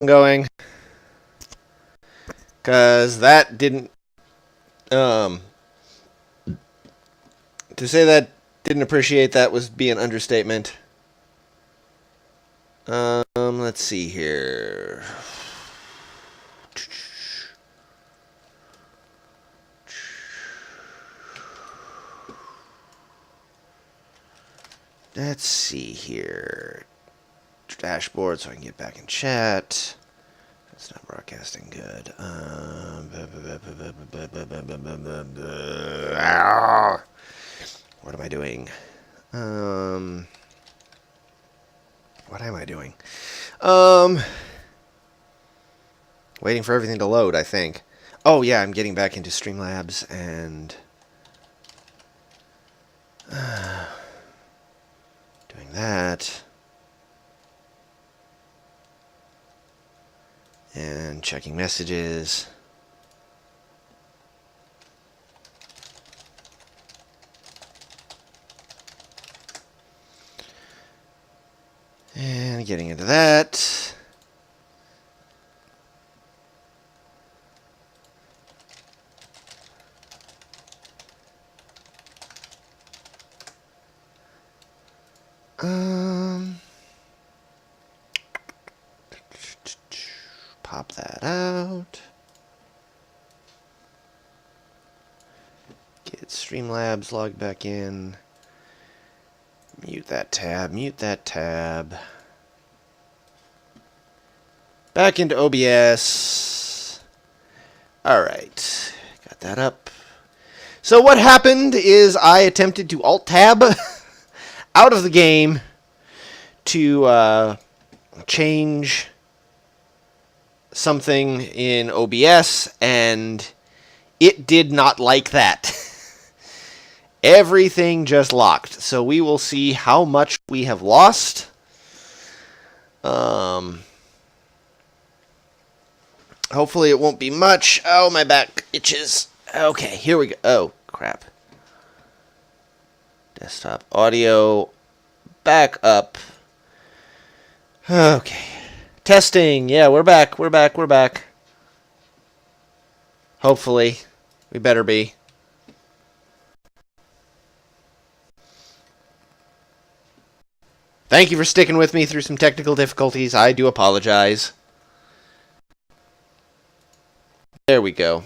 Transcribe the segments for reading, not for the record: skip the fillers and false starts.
going, because that didn't, to say that didn't appreciate that was be an understatement. Let's see here. Let's see here. Dashboard so I can get back in chat. That's not broadcasting good. What am I doing? What am I doing? Waiting for everything to load, I think. Oh, yeah, I'm getting back into Streamlabs and doing that. And checking messages. And getting into that. Pop that out. Get Streamlabs logged back in. Mute that tab, mute that tab. Back into OBS. Alright, got that up. So what happened is I attempted to Alt-Tab out of the game to change something in OBS, and it did not like that. Everything just locked. So we will see how much we have lost. Hopefully it won't be much. Oh, my back itches. Okay, here we go. Oh, crap. Desktop audio back up. Okay. Testing. Yeah, we're back. We're back. We're back. Hopefully. We better be. Thank you for sticking with me through some technical difficulties. I do apologize. There we go.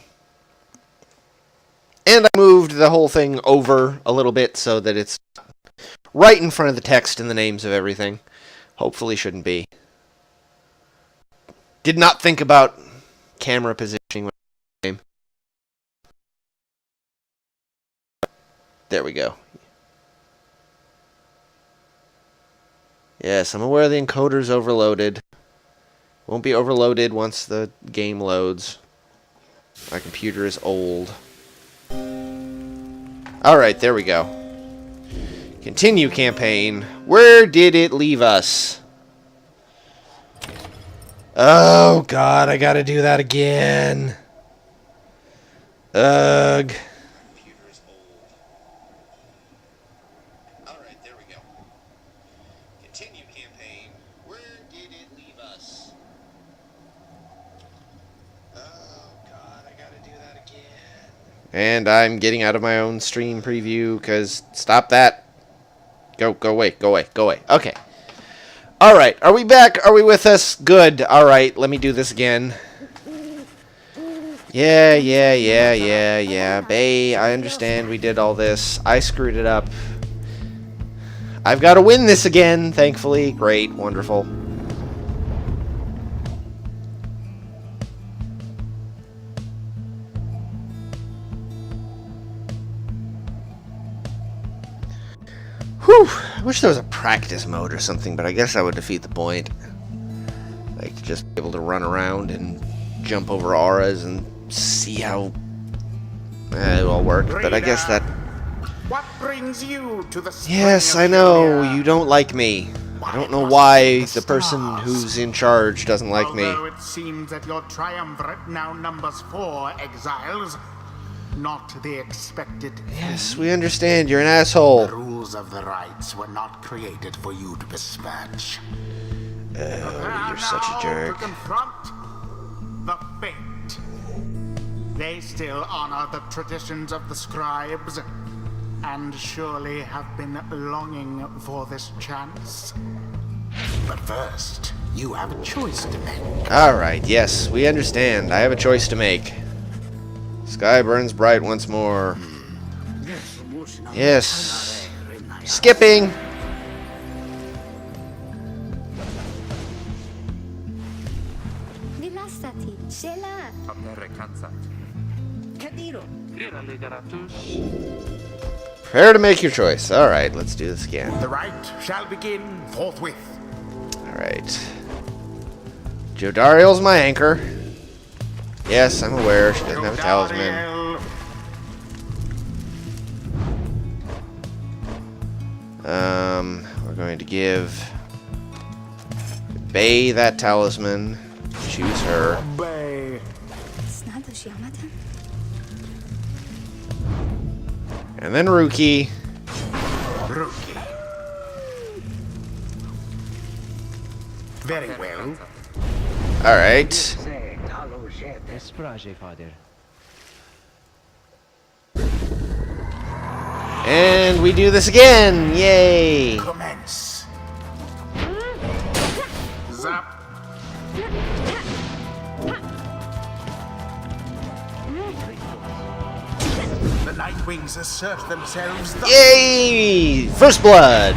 And I moved the whole thing over a little bit so that it's right in front of the text and the names of everything. Hopefully shouldn't be. Did not think about camera positioning when I came. There we go. Yes, I'm aware the encoder's overloaded. Won't be overloaded once the game loads. My computer is old. Alright, there we go. Continue campaign. Where did it leave us? Oh, God, I gotta do that again. Ugh. Alright, there we go. Continue campaign. Where did it leave us? Oh, God, I gotta do that again. And I'm getting out of my own stream preview, because stop that. Go away, go away, go away. Okay. Alright, are we back? Are we with us? Good. Alright, let me do this again. Yeah. Bay, I understand we did all this. I screwed it up. I've got to win this again, thankfully. Great, wonderful. Whew, I wish there was a practice mode or something, but I guess that would defeat the point. Like, to just be able to run around and jump over auras and see how it all worked, but I guess that... What brings you to the Yes, I know, you don't like me. I don't know why the person who's in charge doesn't like me. Although it seems that your triumvirate now numbers 4 exiles, not the expected. Yes, we understand, you're an asshole. The rules of the rights were not created for you to besmirch. You're such a jerk. To confront the fate. They still honor the traditions of the scribes, and surely have been longing for this chance. But first, you have a choice to make. Alright, yes, we understand. I have a choice to make. Sky burns bright once more. Yes. Skipping! Prepare to make your choice. Alright, let's do this again. The rite shall begin forthwith. Alright. Jodariel's my anchor. Yes, I'm aware. She doesn't have a talisman. We're going to give Bay that talisman. Choose her. Bay. And then Ruki. Ruki. Very well. Alright. And we do this again! Yay! Commence. Zap. The Nightwings assert themselves. Yay! First blood!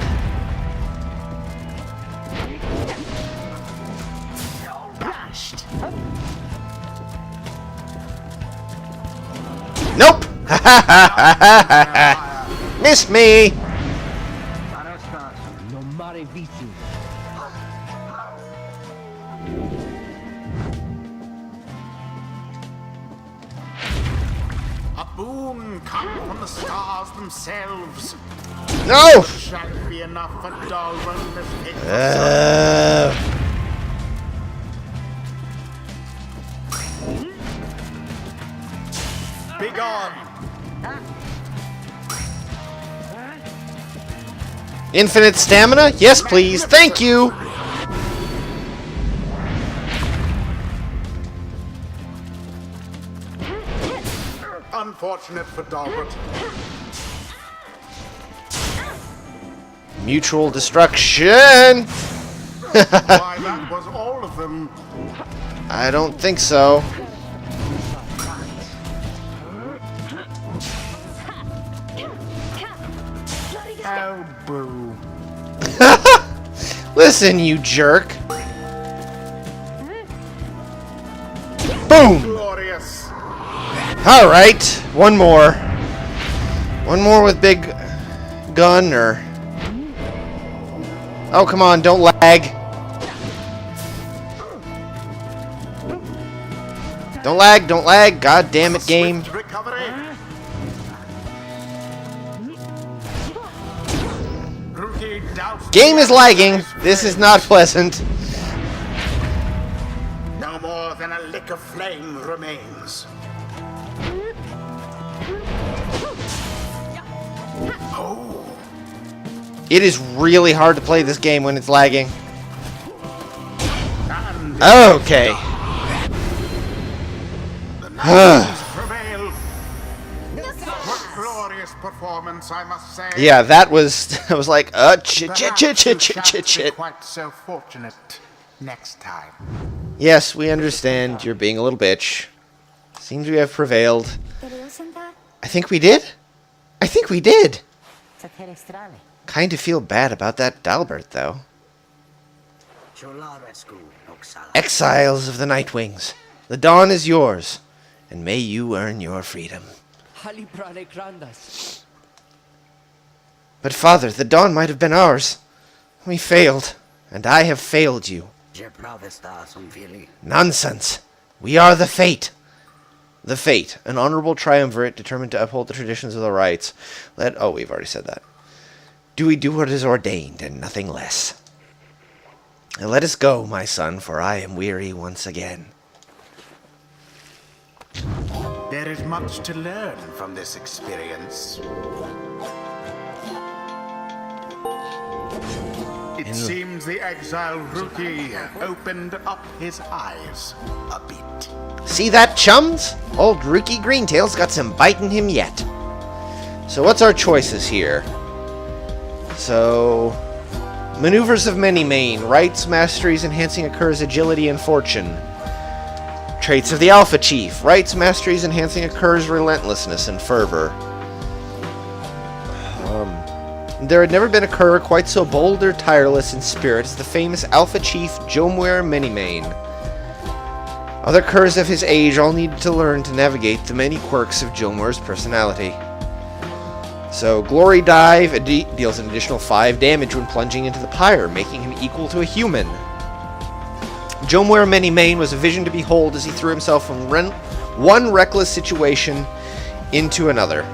Nope! Missed me! A boon come from the stars themselves. No! Shall it be enough for Dalrun this Be gone! Infinite stamina? Yes, please. Thank you! Unfortunate for Dalbert. Mutual destruction! Why, that was all of them. I don't think so. Oh, boo. Listen, you jerk. Boom! Glorious. Alright, one more. One more with big gun, or... Oh, come on, don't lag. Don't lag, don't lag. God damn it, game. Swift recovery. Rookie doused. Game is lagging. This is not pleasant. No more than a lick of flame remains. Oh. It is really hard to play this game when it's lagging. And Okay. the Nightwings prevail. What glorious performance, I must say. Yeah, that was... I was like, chit. Perhaps you shan't be quite so fortunate next time. Yes, we understand. You're being a little bitch. Seems we have prevailed. I think we did. I think we did. Kind of feel bad about that Dalbert, though. Exiles of the Nightwings, the dawn is yours, and may you earn your freedom. But father, the dawn might have been ours. We failed, and I have failed you. Nonsense. We are the Fate. The Fate, an honorable triumvirate determined to uphold the traditions of the rites. Oh, we've already said that. Do we do what is ordained, and nothing less? And let us go, my son, for I am weary once again. There is much to learn from this experience. It seems the exile rookie opened up his eyes a bit. See that, chums? Old Rookie Greentail's got some bite in him yet. So what's our choices here? So, maneuvers of many main, rights, masteries, enhancing a Kerr's agility and fortune. Traits of the Alpha Chief, rights, masteries, enhancing a Kerr's relentlessness and fervor. There had never been a Kerr quite so bold or tireless in spirit as the famous Alpha Chief Jomwer Manymane. Other Kerrs of his age all needed to learn to navigate the many quirks of Jomwer's personality. So, Glory Dive deals an additional 5 damage when plunging into the Pyre, making him equal to a human. Jomwer Manymane was a vision to behold as he threw himself from one reckless situation into another.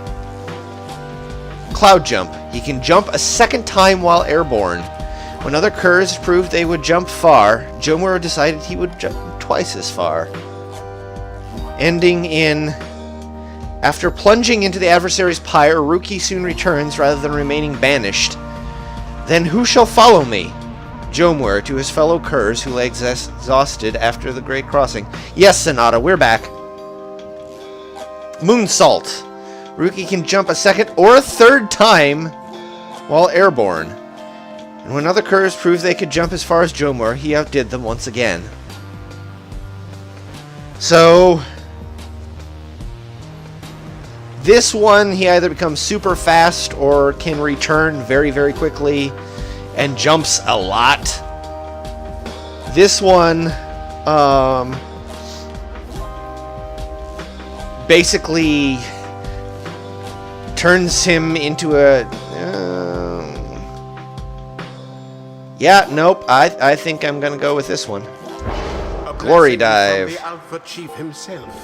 Cloud Jump. He can jump a second time while airborne. When other Kerrs proved they would jump far, Jomwer decided he would jump twice as far. Ending in... After plunging into the adversary's pyre, Rookie soon returns rather than remaining banished. Then who shall follow me? Jomwer to his fellow Kerrs who lay exhausted after the Great Crossing. Yes, Sonata, we're back. Moonsault. Rookie can jump a second or a third time while airborne. And when other Kerrs proved they could jump as far as Jomwer, he outdid them once again. So... this one, he either becomes super fast or can return very, very quickly and jumps a lot. This one, basically turns him into a... yeah, nope, I think I'm going to go with this one. Glory Dive. The Alpha Chief himself.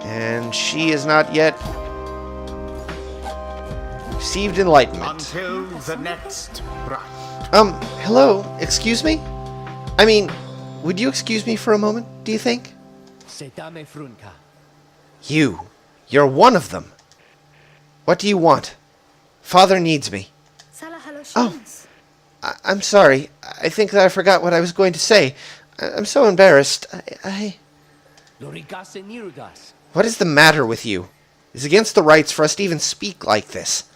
And she is not yet received enlightenment. Until the next rite. Hello, excuse me? I mean, would you excuse me for a moment, do you think? You're one of them. What do you want? Father needs me. Oh, I'm sorry. I think that I forgot what I was going to say. I'm so embarrassed. What is the matter with you? It's against the rights for us to even speak like this.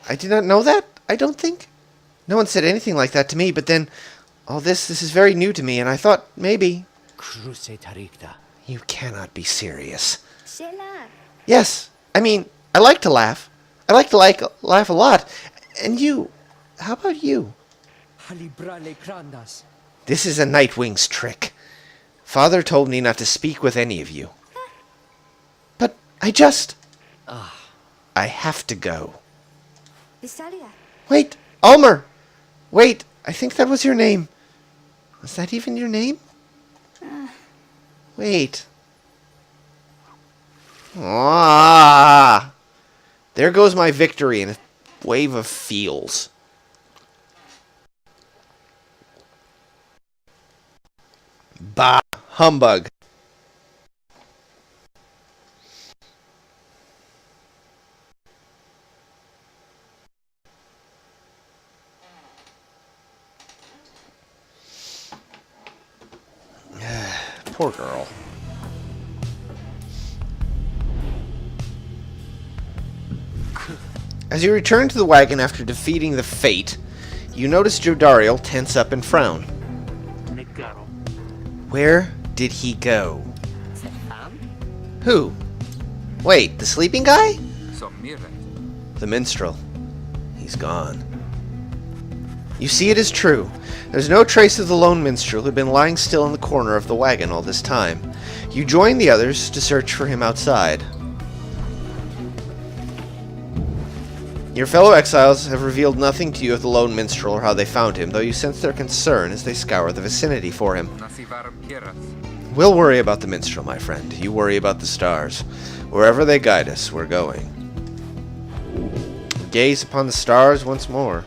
I did not know that, I don't think. No one said anything like that to me, but then all this is very new to me, and I thought maybe... You cannot be serious. Yes, I mean, I like to laugh. I like to laugh a lot. And you, how about you? This is a Nightwing's trick. Father told me not to speak with any of you. But I just... I have to go. Wait, Ulmer! Wait, I think that was your name. Was that even your name? Wait. Ah! There goes my victory in a wave of feels. Bah! Humbug. Poor girl. As you return to the wagon after defeating the Fate, you notice Jodariel tense up and frown. Where did he go? Who? Wait, the sleeping guy? The minstrel. He's gone. You see, it is true. There's no trace of the lone minstrel who'd been lying still in the corner of the wagon all this time. You join the others to search for him outside. Your fellow exiles have revealed nothing to you of the lone minstrel or how they found him, though you sense their concern as they scour the vicinity for him. We'll worry about the minstrel, my friend. You worry about the stars. Wherever they guide us, we're going. Gaze upon the stars once more.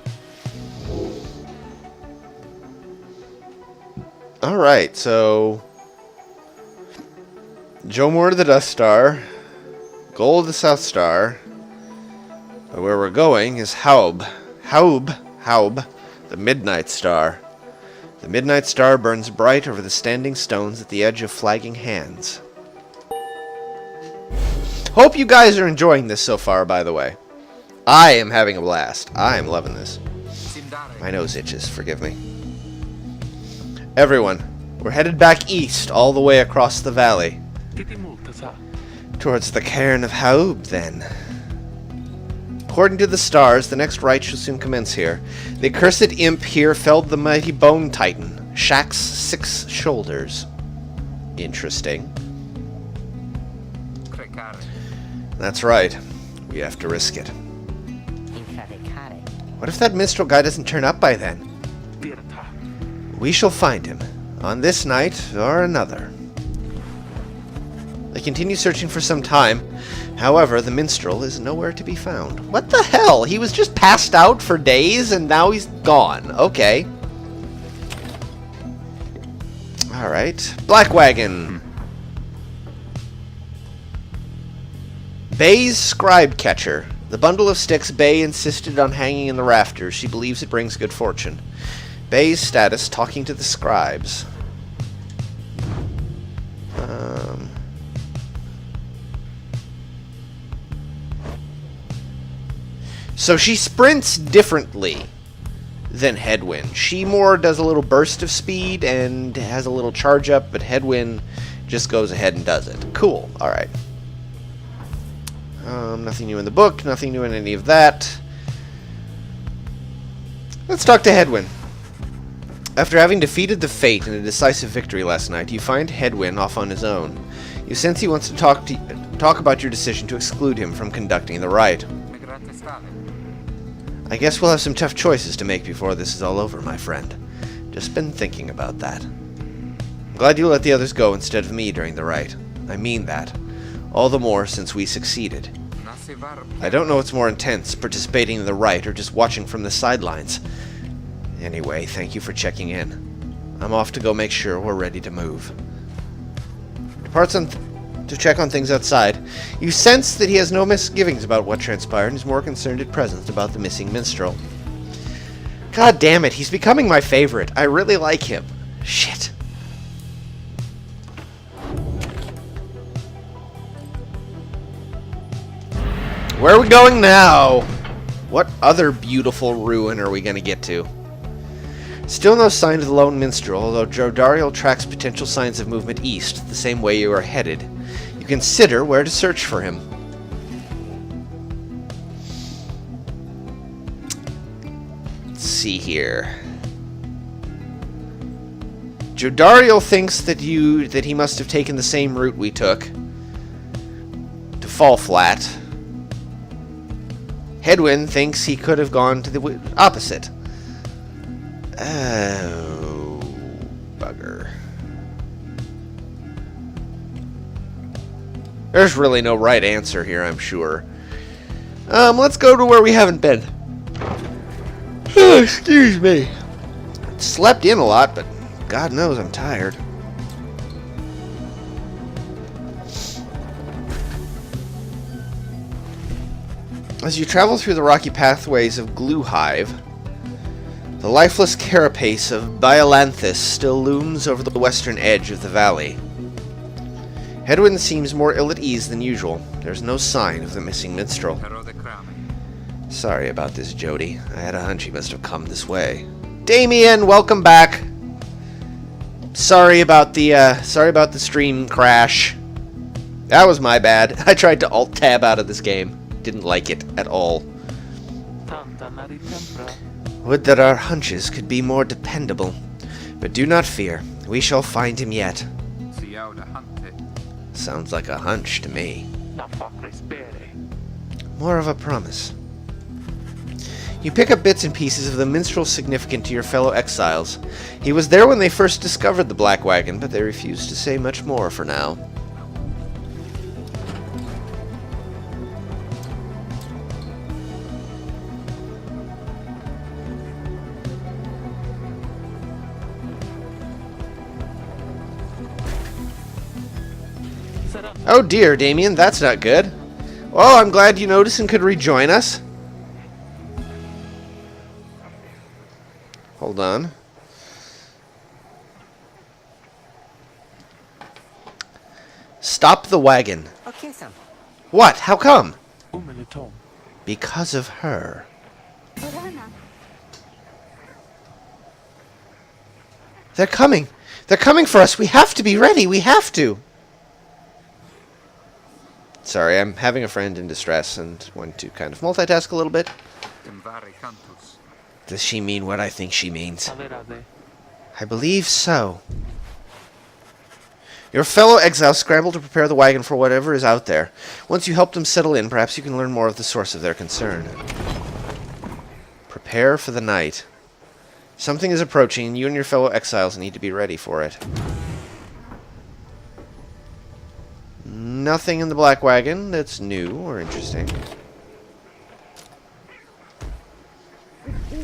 Alright, so... Jomwer the Dust Star. Gold the South Star. But where we're going is Haub. Haub, the Midnight Star. The Midnight Star burns bright over the standing stones at the edge of flagging hands. Hope you guys are enjoying this so far, by the way. I am having a blast. I am loving this. My nose itches, forgive me. Everyone, we're headed back east all the way across the valley. Towards the cairn of Haub, then. According to the stars, the next rite shall soon commence here. The accursed imp here felled the mighty bone titan, Shaq's 6 shoulders. Interesting. That's right. We have to risk it. What if that minstrel guy doesn't turn up by then? We shall find him, on this night or another. They continue searching for some time. However, the minstrel is nowhere to be found. What the hell? He was just passed out for days and now he's gone. Okay. Alright. Black Wagon. Bay's scribe catcher. The bundle of sticks Bay insisted on hanging in the rafters. She believes it brings good fortune. Bay's status, talking to the scribes. So she sprints differently than Headwind. She more does a little burst of speed and has a little charge up, but Headwind just goes ahead and does it. Cool. Alright. Nothing new in the book, nothing new in any of that. Let's talk to Headwind. After having defeated the Fate in a decisive victory last night, you find Headwind off on his own. You sense he wants to talk about your decision to exclude him from conducting the rite. I guess we'll have some tough choices to make before this is all over, my friend. Just been thinking about that. I'm glad you let the others go instead of me during the rite. I mean that. All the more since we succeeded. I don't know what's more intense, participating in the rite or just watching from the sidelines. Anyway, thank you for checking in. I'm off to go make sure we're ready to move. Departs on to check on things outside. You sense that he has no misgivings about what transpired and is more concerned at present about the missing minstrel. God damn it, he's becoming my favorite. I really like him. Shit. Where are we going now? What other beautiful ruin are we going to get to? Still no sign of the lone minstrel, although Jodariel tracks potential signs of movement east, the same way you are headed. You consider where to search for him. Let's see here. Jodariel thinks that he must have taken the same route we took to Fall Flat. Headwind thinks he could have gone to the opposite. Oh, bugger. There's really no right answer here, I'm sure. Let's go to where we haven't been. Oh, excuse me. Slept in a lot, but God knows I'm tired. As you travel through the rocky pathways of Glue Hive, the lifeless carapace of Biolanthus still looms over the western edge of the valley. Headwind seems more ill at ease than usual. There's no sign of the missing minstrel. Sorry about this, Jody. I had a hunch he must have come this way. Damien, welcome back. Sorry about the stream crash. That was my bad. I tried to alt-tab out of this game. Didn't like it at all. Would that our hunches could be more dependable. But do not fear. We shall find him yet. Sounds like a hunch to me. More of a promise. You pick up bits and pieces of the minstrel significant to your fellow exiles. He was there when they first discovered the Black Wagon, but they refused to say much more for now. Oh dear, Damien, that's not good. Well, I'm glad you noticed and could rejoin us. Hold on. Stop the wagon. Okay, Sam. What? How come? Tom. Because of her. They're coming. They're coming for us. We have to be ready. We have to. Sorry, I'm having a friend in distress and want to kind of multitask a little bit. Does she mean what I think she means? I believe so. Your fellow exiles scramble to prepare the wagon for whatever is out there. Once you help them settle in, perhaps you can learn more of the source of their concern. Prepare for the night. Something is approaching, and you and your fellow exiles need to be ready for it. Nothing in the black wagon that's new or interesting.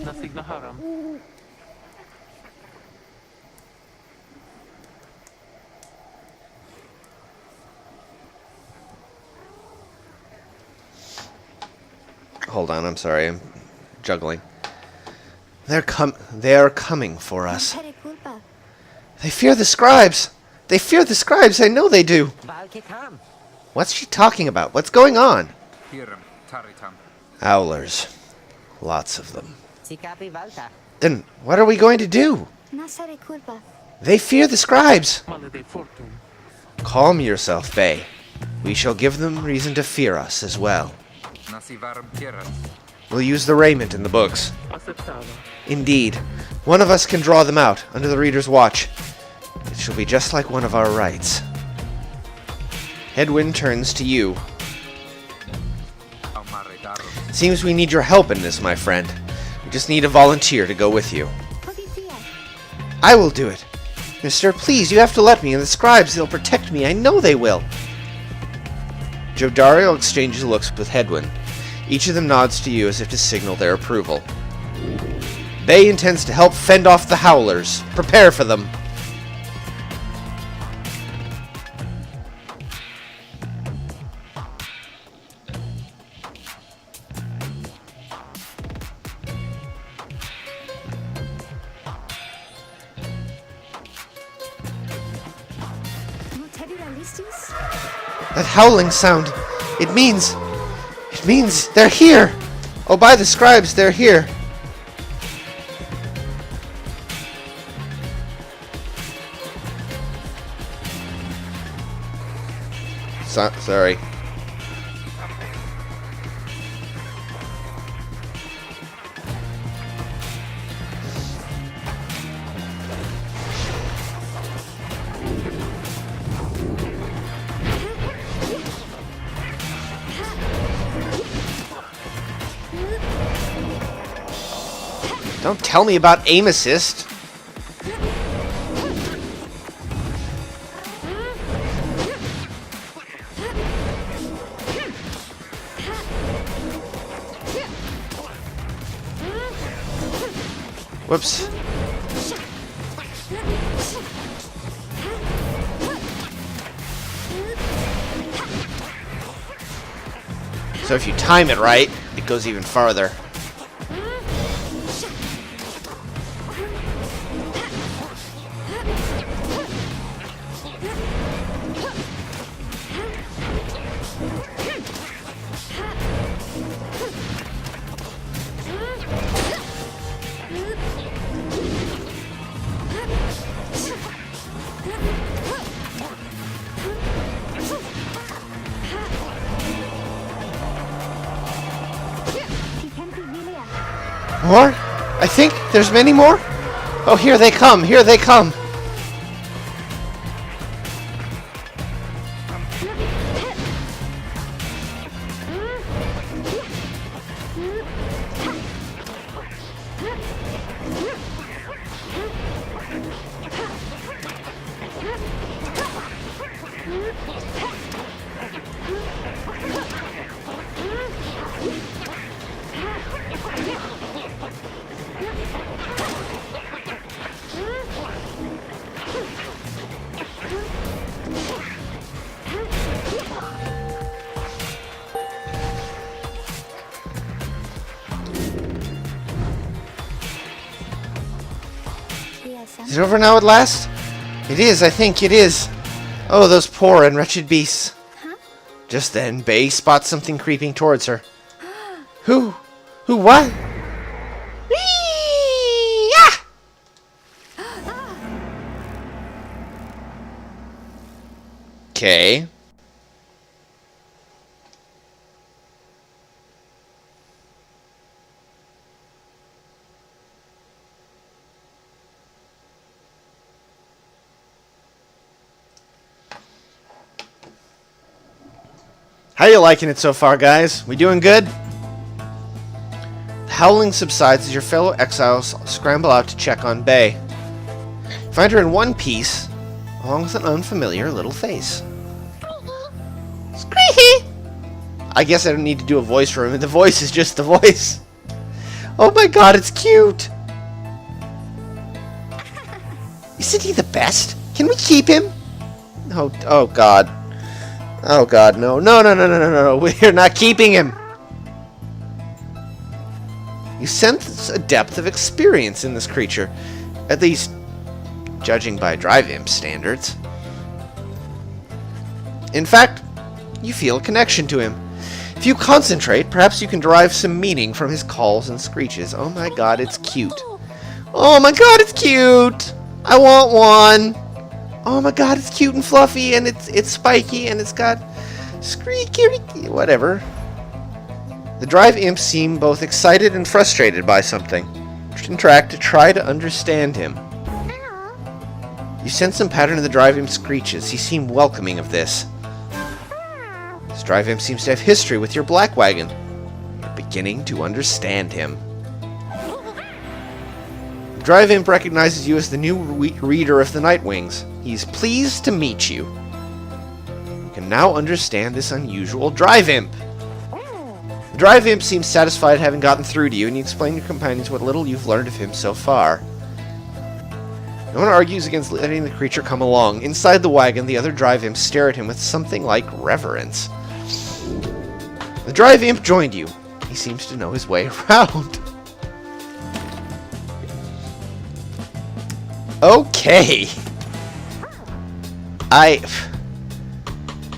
Nothing na haram. Hold on, I'm sorry, I'm juggling. They are coming for us. They fear the scribes! They fear the scribes, I know they do! What's she talking about? What's going on? Owlers. Lots of them. Then what are we going to do? They fear the scribes! Calm yourself, Faye. We shall give them reason to fear us as well. We'll use the raiment in the books. Indeed. One of us can draw them out, under the reader's watch. It shall be just like one of our rites. Hedwyn turns to you. Seems we need your help in this, my friend. We just need a volunteer to go with you. I will do it. Mister, please, you have to let me, and the scribes, they'll protect me. I know they will. Jodario exchanges looks with Hedwyn. Each of them nods to you as if to signal their approval. Bay intends to help fend off the Howlers. Prepare for them. That howling sound, it means they're here! Oh, by the scribes, they're here! Sorry. Don't tell me about aim assist. Whoops. So if you time it right, it goes even farther. More? I think there's many more? Oh, here they come! Here they come! it over now at last? It is, I think it is. Oh, those poor and wretched beasts. Just then, Bay spots something creeping towards her. Who? Who what? Whee! Ah! Okay. How you liking it so far, guys? We doing good? The howling subsides as your fellow exiles scramble out to check on Bay. You find her in one piece, along with an unfamiliar little face. Squeaky! I guess I don't need to do a voice for him. The voice is just the voice. Oh my god, it's cute! Isn't he the best? Can we keep him? Oh god. Oh god, no. No. We're not keeping him. You sense a depth of experience in this creature. At least, judging by Drive Imp standards. In fact, you feel a connection to him. If you concentrate, perhaps you can derive some meaning from his calls and screeches. Oh my god, it's cute. Oh my god, it's cute! I want one! Oh my god, it's cute and fluffy, and it's spiky, and it's got squeaky, whatever. The Drive Imps seem both excited and frustrated by something. Interact to try to understand him. You sense some pattern in the Drive Imp screeches. He seemed welcoming of this. This Drive Imp seems to have history with your Black Wagon. You're beginning to understand him. The Drive Imp recognizes you as the new reader of the Nightwings. He's pleased to meet you. You can now understand this unusual Drive Imp. The Drive Imp seems satisfied having gotten through to you, and you explain to your companions what little you've learned of him so far. No one argues against letting the creature come along. Inside the wagon, the other Drive Imps stare at him with something like reverence. The Drive Imp joined you. He seems to know his way around. Okay.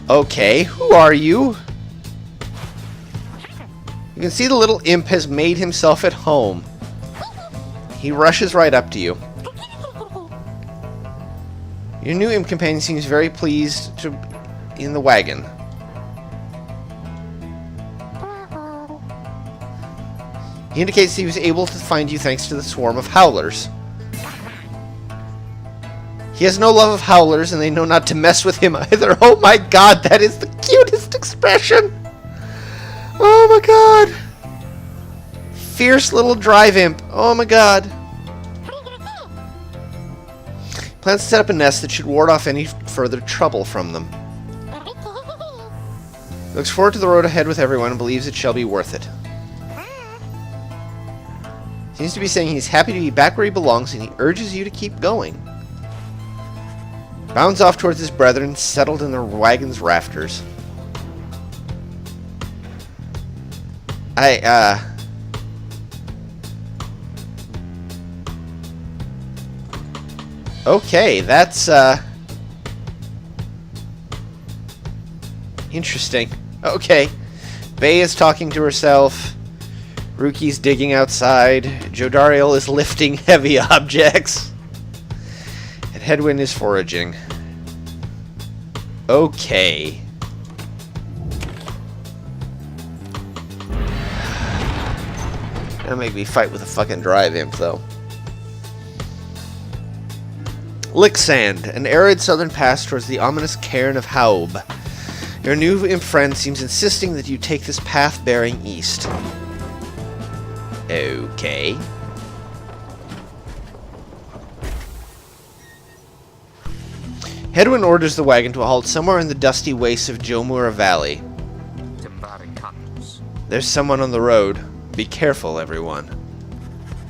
Okay, who are you? You can see the little imp has made himself at home. He rushes right up to you. Your new imp companion seems very pleased in the wagon. He indicates he was able to find you thanks to the swarm of howlers. He has no love of howlers, and they know not to mess with him either. Oh my god, that is the cutest expression! Oh my god! Fierce little Drive Imp. Oh my god. Plans to set up a nest that should ward off any further trouble from them. Looks forward to the road ahead with everyone and believes it shall be worth it. Seems to be saying he's happy to be back where he belongs, and he urges you to keep going. Bounds off towards his brethren, settled in the wagon's rafters. Okay, that's, interesting. Okay. Bay is talking to herself. Ruki's digging outside. Jodariel is lifting heavy objects. And Headwind is foraging. Okay. That'll make me fight with a fucking Drive Imp, though. Licksand, an arid southern pass towards the ominous cairn of Haub. Your new imp friend seems insisting that you take this path bearing east. Okay. Headwind orders the wagon to a halt somewhere in the dusty wastes of Jomura Valley. There's someone on the road. Be careful, everyone.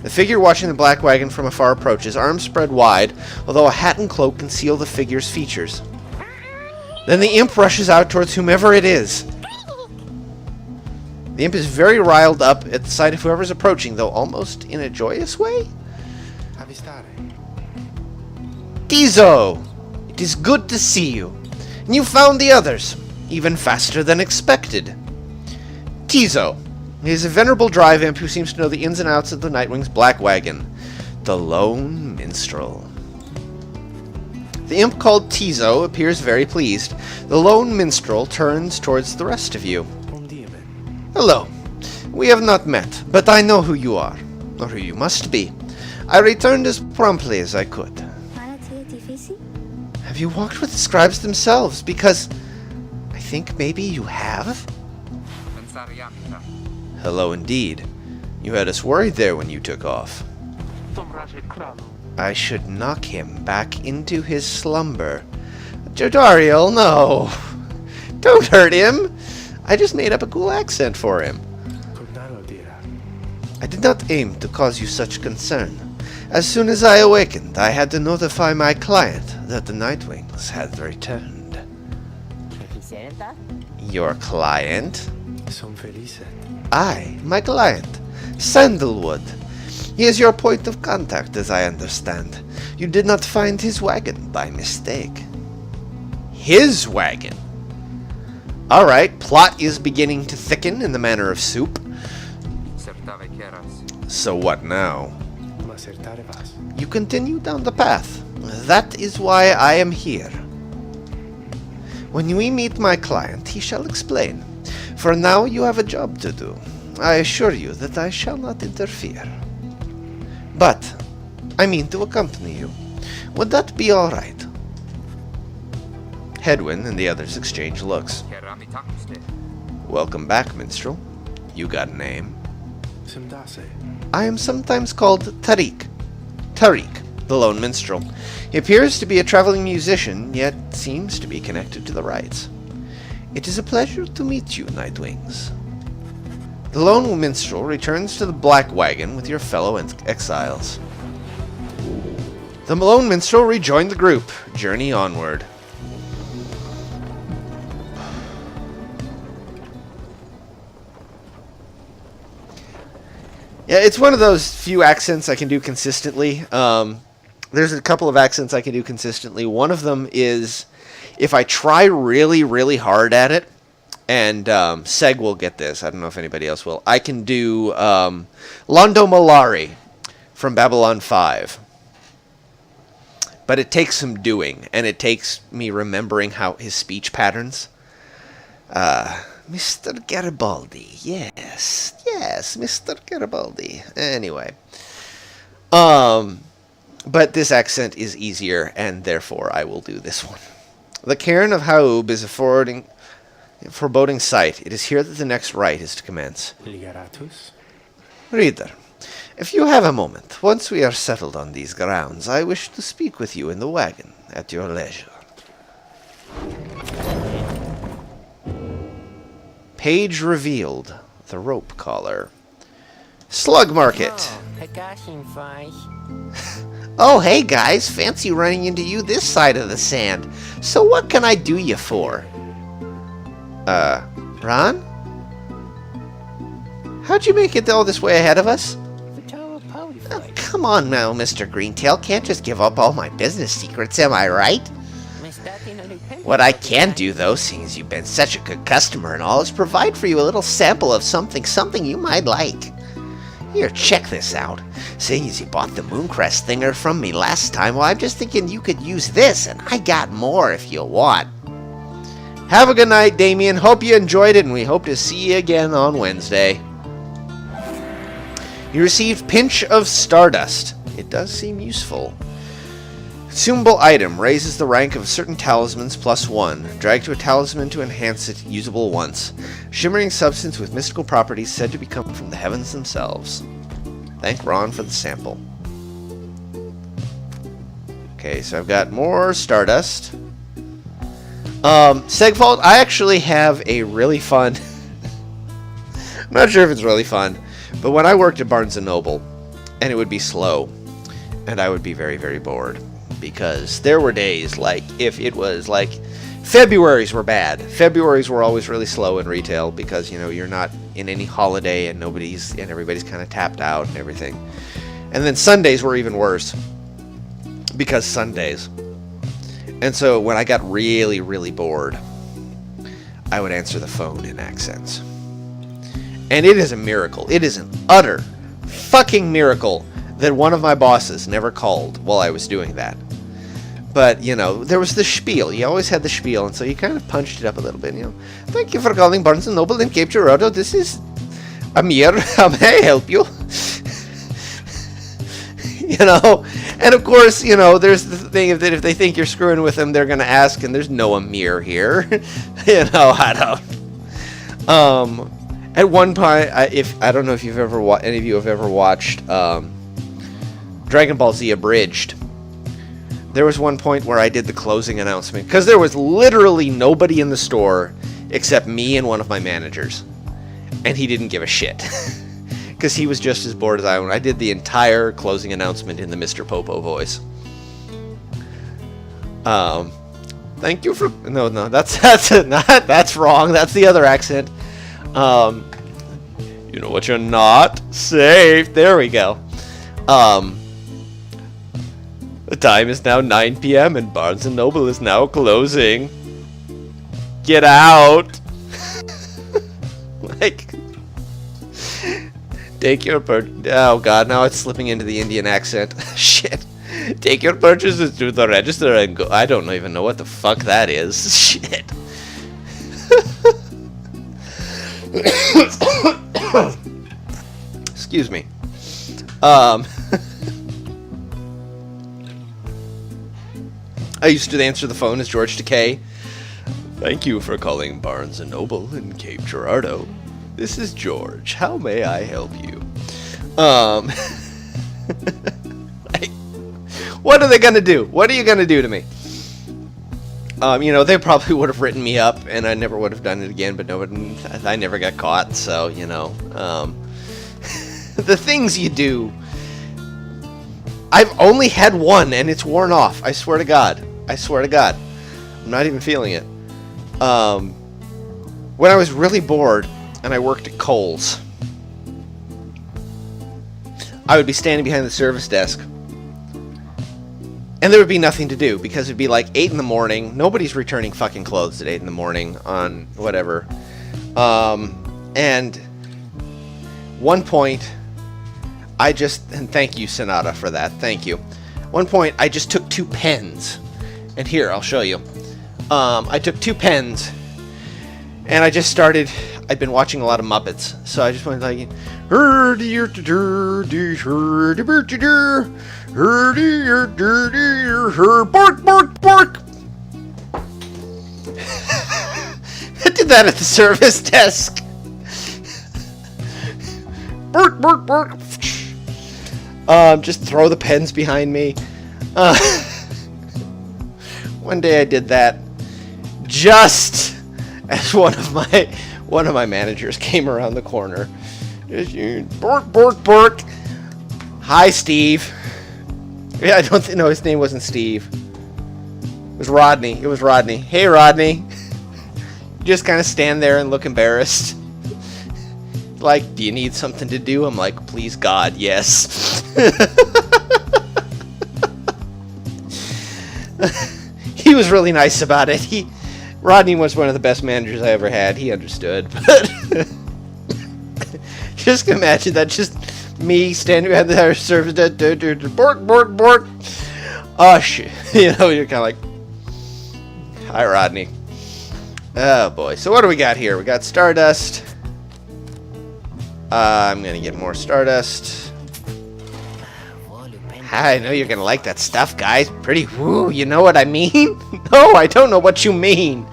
The figure watching the black wagon from afar approaches, arms spread wide, although a hat and cloak conceal the figure's features. Then the imp rushes out towards whomever it is. The imp is very riled up at the sight of whoever's approaching, though almost in a joyous way. Tizo! It is good to see you. And you found the others, even faster than expected. Tizo. He is a venerable drive imp who seems to know the ins and outs of the Nightwing's Black Wagon. The Lone Minstrel. The imp called Tizo appears very pleased. The Lone Minstrel turns towards the rest of you. Hello. We have not met, but I know who you are, or who you must be. I returned as promptly as I could. Have you walked with the scribes themselves? Because I think maybe you have? Hello indeed. You had us worried there when you took off. I should knock him back into his slumber. Jodariel, no. Don't hurt him. I just made up a cool accent for him. I did not aim to cause you such concern. As soon as I awakened, I had to notify my client that the Nightwings had returned. Your client? My client. Sandalwood. He is your point of contact, as I understand. You did not find his wagon by mistake. His wagon? Alright, plot is beginning to thicken in the manner of soup. So what now? You continue down the path. That is why I am here. When we meet my client, he shall explain. For now, you have a job to do. I assure you that I shall not interfere. But I mean to accompany you. Would that be all right? Hedwyn and the others exchange looks. Welcome back, minstrel. You got a name? I am sometimes called Tariq. Tariq, the lone minstrel. He appears to be a traveling musician, yet seems to be connected to the rites. It is a pleasure to meet you, Nightwings. The lone minstrel returns to the Black Wagon with your fellow exiles. The lone minstrel rejoined the group. Journey onward. Yeah, it's one of those few accents I can do consistently. There's a couple of accents I can do consistently. One of them is, if I try really, really hard at it, and Seg will get this, I don't know if anybody else will, I can do Londo Mollari from Babylon 5. But it takes some doing, and it takes me remembering how his speech patterns. Mr. Garibaldi, yes, Mr. Garibaldi. Anyway, but this accent is easier, and therefore I will do this one. The cairn of Haub is a foreboding sight. It is here that the next rite is to commence. Reader, if you have a moment, once we are settled on these grounds, I wish to speak with you in the wagon at your leisure. Page revealed. The rope collar. Slug Market. Oh, hey guys, fancy running into you this side of the sand. So what can I do you for? Ron? How'd you make it all this way ahead of us? Oh, come on now, Mr. Greentail. Can't just give up all my business secrets, am I right? What I can do, though, seeing as you've been such a good customer and all, is provide for you a little sample of something you might like. Here, check this out. Seeing as you bought the Mooncrest thinger from me last time, well, I'm just thinking you could use this, and I got more if you want. Have a good night, Damien. Hope you enjoyed it, and we hope to see you again on Wednesday. You received Pinch of Stardust. It does seem useful. Consumable item raises the rank of certain talismans +1. Drag to a talisman to enhance it, usable once. Shimmering substance with mystical properties said to become from the heavens themselves. Thank Ron for the sample. Okay, so I've got more Stardust. Segfault, I actually have a really fun... I'm not sure if it's really fun, but when I worked at Barnes & Noble, and it would be slow, and I would be very, very bored. Because there were days, like, if it was, like, Februarys were bad. Februarys were always really slow in retail because, you know, you're not in any holiday and everybody's kind of tapped out and everything. And then Sundays were even worse because Sundays. And so when I got really, really bored, I would answer the phone in accents. And it is a miracle. It is an utter fucking miracle that one of my bosses never called while I was doing that. But, you know, there was the spiel. You always had the spiel, and so you kind of punched it up a little bit, you know. Thank you for calling Barnes & Noble in Cape Girardeau. This is Amir. How may I help you? You know, and of course, you know, there's the thing that if they think you're screwing with them, they're going to ask, and there's no Amir here. You know, I don't. At one point, I don't know if you've ever any of you have ever watched Dragon Ball Z Abridged. There was one point where I did the closing announcement because there was literally nobody in the store except me and one of my managers, and he didn't give a shit because he was just as bored as I was. I did the entire closing announcement in the Mr. Popo voice. Thank you for no, that's wrong. That's the other accent. You know what? You're not safe. There we go. The time is now 9 p.m. and Barnes & Noble is now closing. Get out. Like, take your oh god, now it's slipping into the Indian accent. Shit. Take your purchases to the register and go. I don't even know what the fuck that is. Shit. Excuse me. I used to answer the phone as George Takei. Thank you for calling Barnes & Noble in Cape Girardeau. This is George. How may I help you? Like, what are they gonna do? What are you gonna do to me? You know, they probably would have written me up, and I never would have done it again. But nobody, I never got caught. So you know, the things you do. I've only had one, and it's worn off. I swear to God. I swear to God. I'm not even feeling it. When I was really bored, and I worked at Kohl's, I would be standing behind the service desk, and there would be nothing to do, because it'd be like 8 in the morning. Nobody's returning fucking clothes at 8 in the morning on whatever. And one point, and thank you, Sonata, for that. Thank you. One point, I just took 2 pens. And here, I'll show you. I took 2 pens, and I just started. I'd been watching a lot of Muppets, so I just went like, bark, bark, bark. I did that at the service desk. Bark, bark, bark. Just throw the pens behind me. One day I did that just as one of my managers came around the corner. Bork, bork, bork. Hi, Steve. Yeah, I don't know, his name wasn't Steve. It was Rodney. It was Rodney. Hey, Rodney. You just kind of stand there and look embarrassed. Like, do you need something to do? I'm like, please God, yes. He was really nice about it. Rodney was one of the best managers I ever had. He understood, but just imagine that, just me standing behind the service desk, bork, bork, bork. Oh shit! You know, you're kind of like, hi, Rodney. Oh boy. So what do we got here? We got Stardust. I'm gonna get more Stardust. I know you're gonna like that stuff, guys. Pretty woo, you know what I mean? No, I don't know what you mean.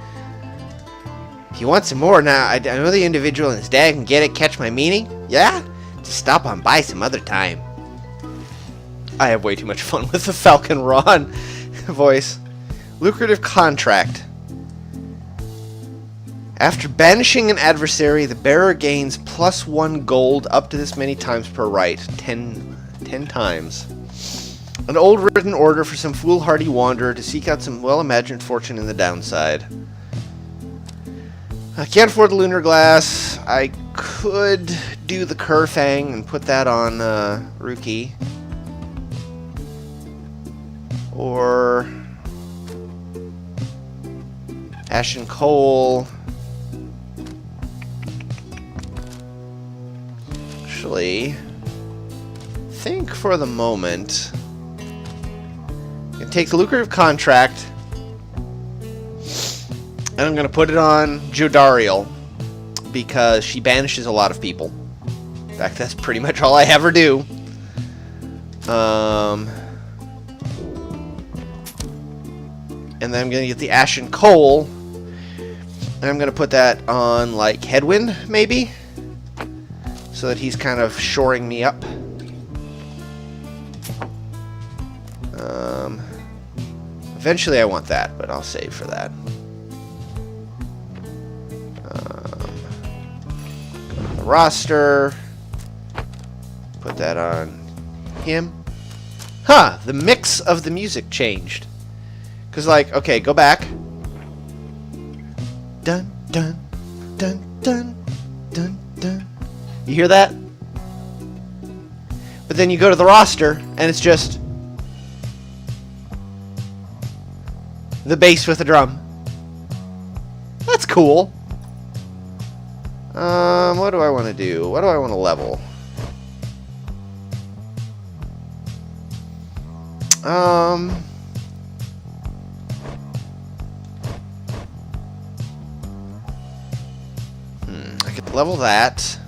If you want some more, now I know the individual and his dad can get it, catch my meaning? Yeah? Just stop on by some other time. I have way too much fun with the Falcon Ron voice. Lucrative contract. After banishing an adversary, the bearer gains +1 gold up to this many times per right. 10 times. An old written order for some foolhardy wanderer to seek out some well-imagined fortune in the downside. I can't afford the lunar glass. I could do the Kerfang and put that on Ruki. Or Ash and coal. Actually, I think for the moment, I'm going to take the lucrative contract, and I'm going to put it on Jodariel, because she banishes a lot of people. In fact, that's pretty much all I have her do. And then I'm going to get the Ash and Coal, and I'm going to put that on, like, Headwind, maybe? So that he's kind of shoring me up. Eventually I want that, but I'll save for that. Go to the roster. Put that on him. Huh, the mix of the music changed. Because, like, okay, go back. Dun, dun, dun, dun, dun, dun. You hear that? But then you go to the roster, and it's just the bass with the drum. That's cool. What do I want to do? What do I want to level? I could level that.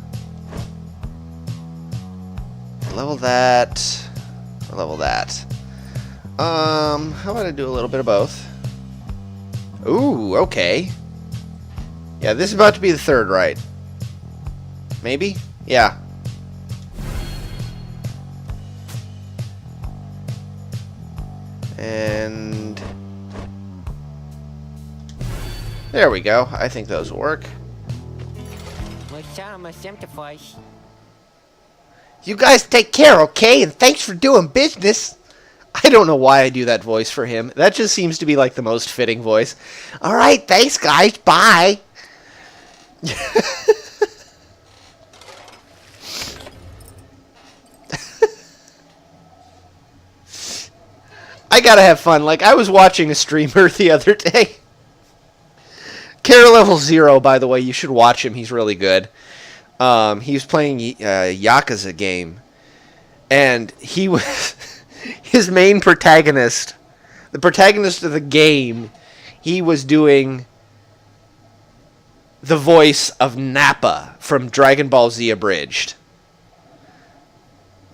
Level that. Level that. How about I do a little bit of both? Ooh, okay. Yeah, this is about to be the third, right? Maybe? Yeah. And there we go. I think those will work. You guys take care, okay? And thanks for doing business. I don't know why I do that voice for him. That just seems to be like the most fitting voice. All right, thanks, guys. Bye. I gotta have fun. Like, I was watching a streamer the other day. Care level 0, by the way. You should watch him. He's really good. He was playing a Yakuza game. And he was... his main protagonist, the protagonist of the game, he was doing the voice of Nappa from Dragon Ball Z Abridged.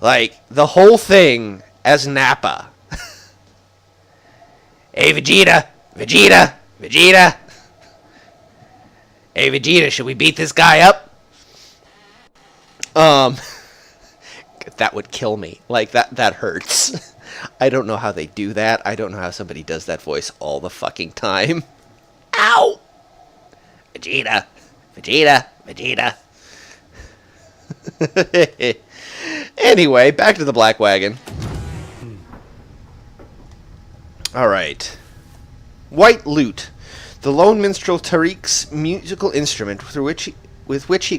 Like, the whole thing as Nappa. Hey, Vegeta! Vegeta! Vegeta! Hey, Vegeta, should we beat this guy up? That would kill me. Like, that hurts. I don't know how they do that. I don't know how somebody does that voice all the fucking time. Ow! Vegeta. Vegeta. Vegeta. Anyway, back to the Black Wagon. Alright. White Lute. The lone minstrel Tariq's musical instrument with which he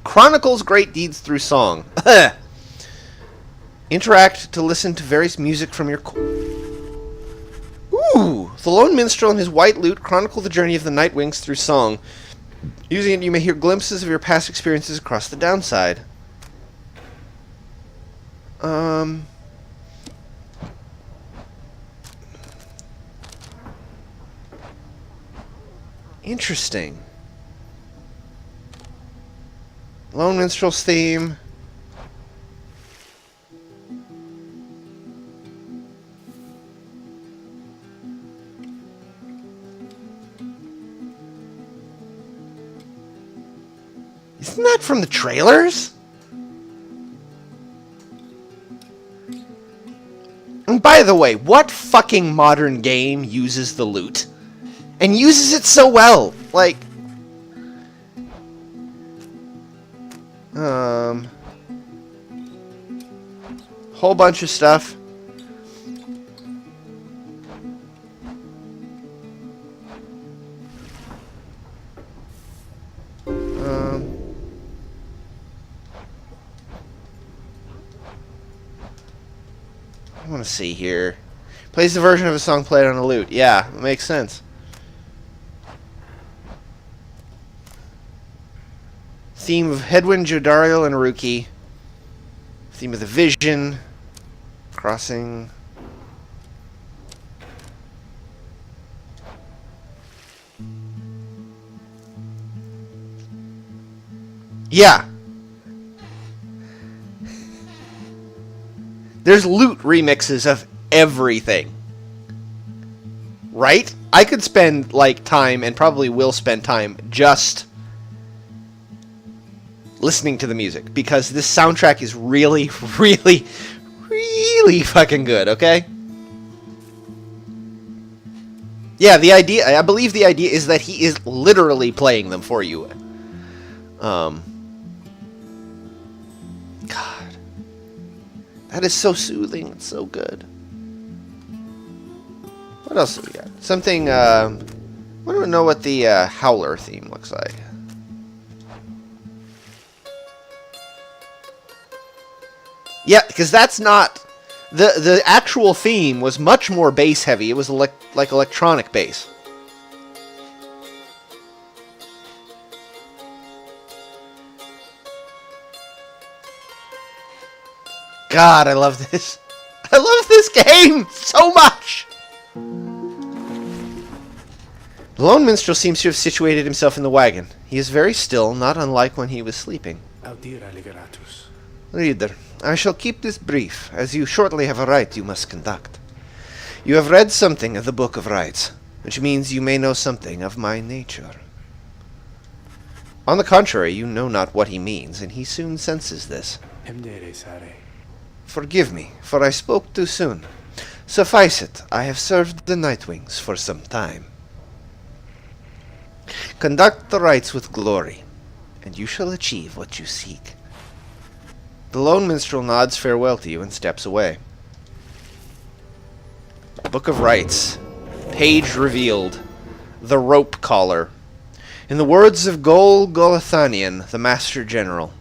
chronicles great deeds through song. Interact to listen to various music from your... Ooh! The lone minstrel and his white lute chronicle the journey of the Nightwings through song. Using it, you may hear glimpses of your past experiences across the downside. Interesting. Lone minstrel's theme... Isn't that from the trailers? And by the way, what fucking modern game uses the lute? And uses it so well? Like... Whole bunch of stuff. I want to see here. Plays the version of a song played on a lute. Yeah, it makes sense. Theme of Hedwyn, Jodariel, and Ruki. Theme of the Vision. Crossing. Yeah. There's loot remixes of everything. Right? I could spend, like, time, and probably will spend time, just listening to the music. Because this soundtrack is really, really, really fucking good, okay? Yeah, the idea, I believe the idea is that he is literally playing them for you. God. That is so soothing. It's so good. What else do we got? Something, I want to know what the Howler theme looks like. Yeah, because that's not... The actual theme was much more bass heavy. It was like electronic bass. God, I love this. I love this game so much. The lone minstrel seems to have situated himself in the wagon. He is very still, not unlike when he was sleeping. Reader, I shall keep this brief, as you shortly have a rite you must conduct. You have read something of the Book of Rites, which means you may know something of my nature. On the contrary, you know not what he means, and he soon senses this. Forgive me, for I spoke too soon. Suffice it, I have served the Nightwings for some time. Conduct the rites with glory, and you shall achieve what you seek. The lone minstrel nods farewell to you and steps away. Book of Rites. Page revealed. The Rope Collar. In the words of Gol Golathanian, the Master General.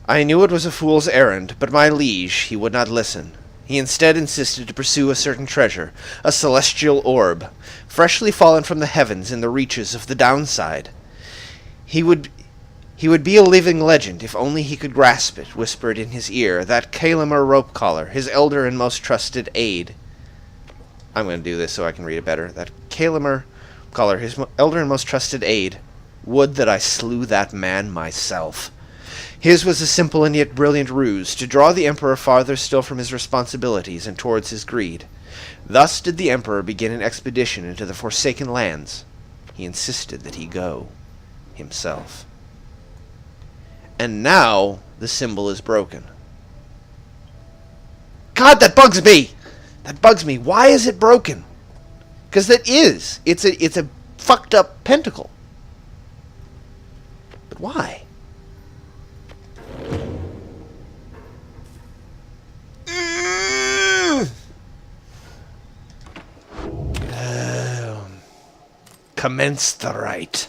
I knew it was a fool's errand, but my liege, he would not listen. He instead insisted to pursue a certain treasure, a celestial orb, freshly fallen from the heavens in the reaches of the downside. He would be a living legend if only he could grasp it, whispered in his ear, that Kalamer rope collar, his elder and most trusted aid. I'm going to do this so I can read it better. That Kalamer collar, his elder and most trusted aid. Would that I slew that man myself. His was a simple and yet brilliant ruse, to draw the Emperor farther still from his responsibilities and towards his greed. Thus did the Emperor begin an expedition into the Forsaken Lands. He insisted that he go himself. And now the symbol is broken. God, that bugs me! That bugs me. Why is it broken? Because that is. It's a fucked up pentacle. But why? Commence the rite.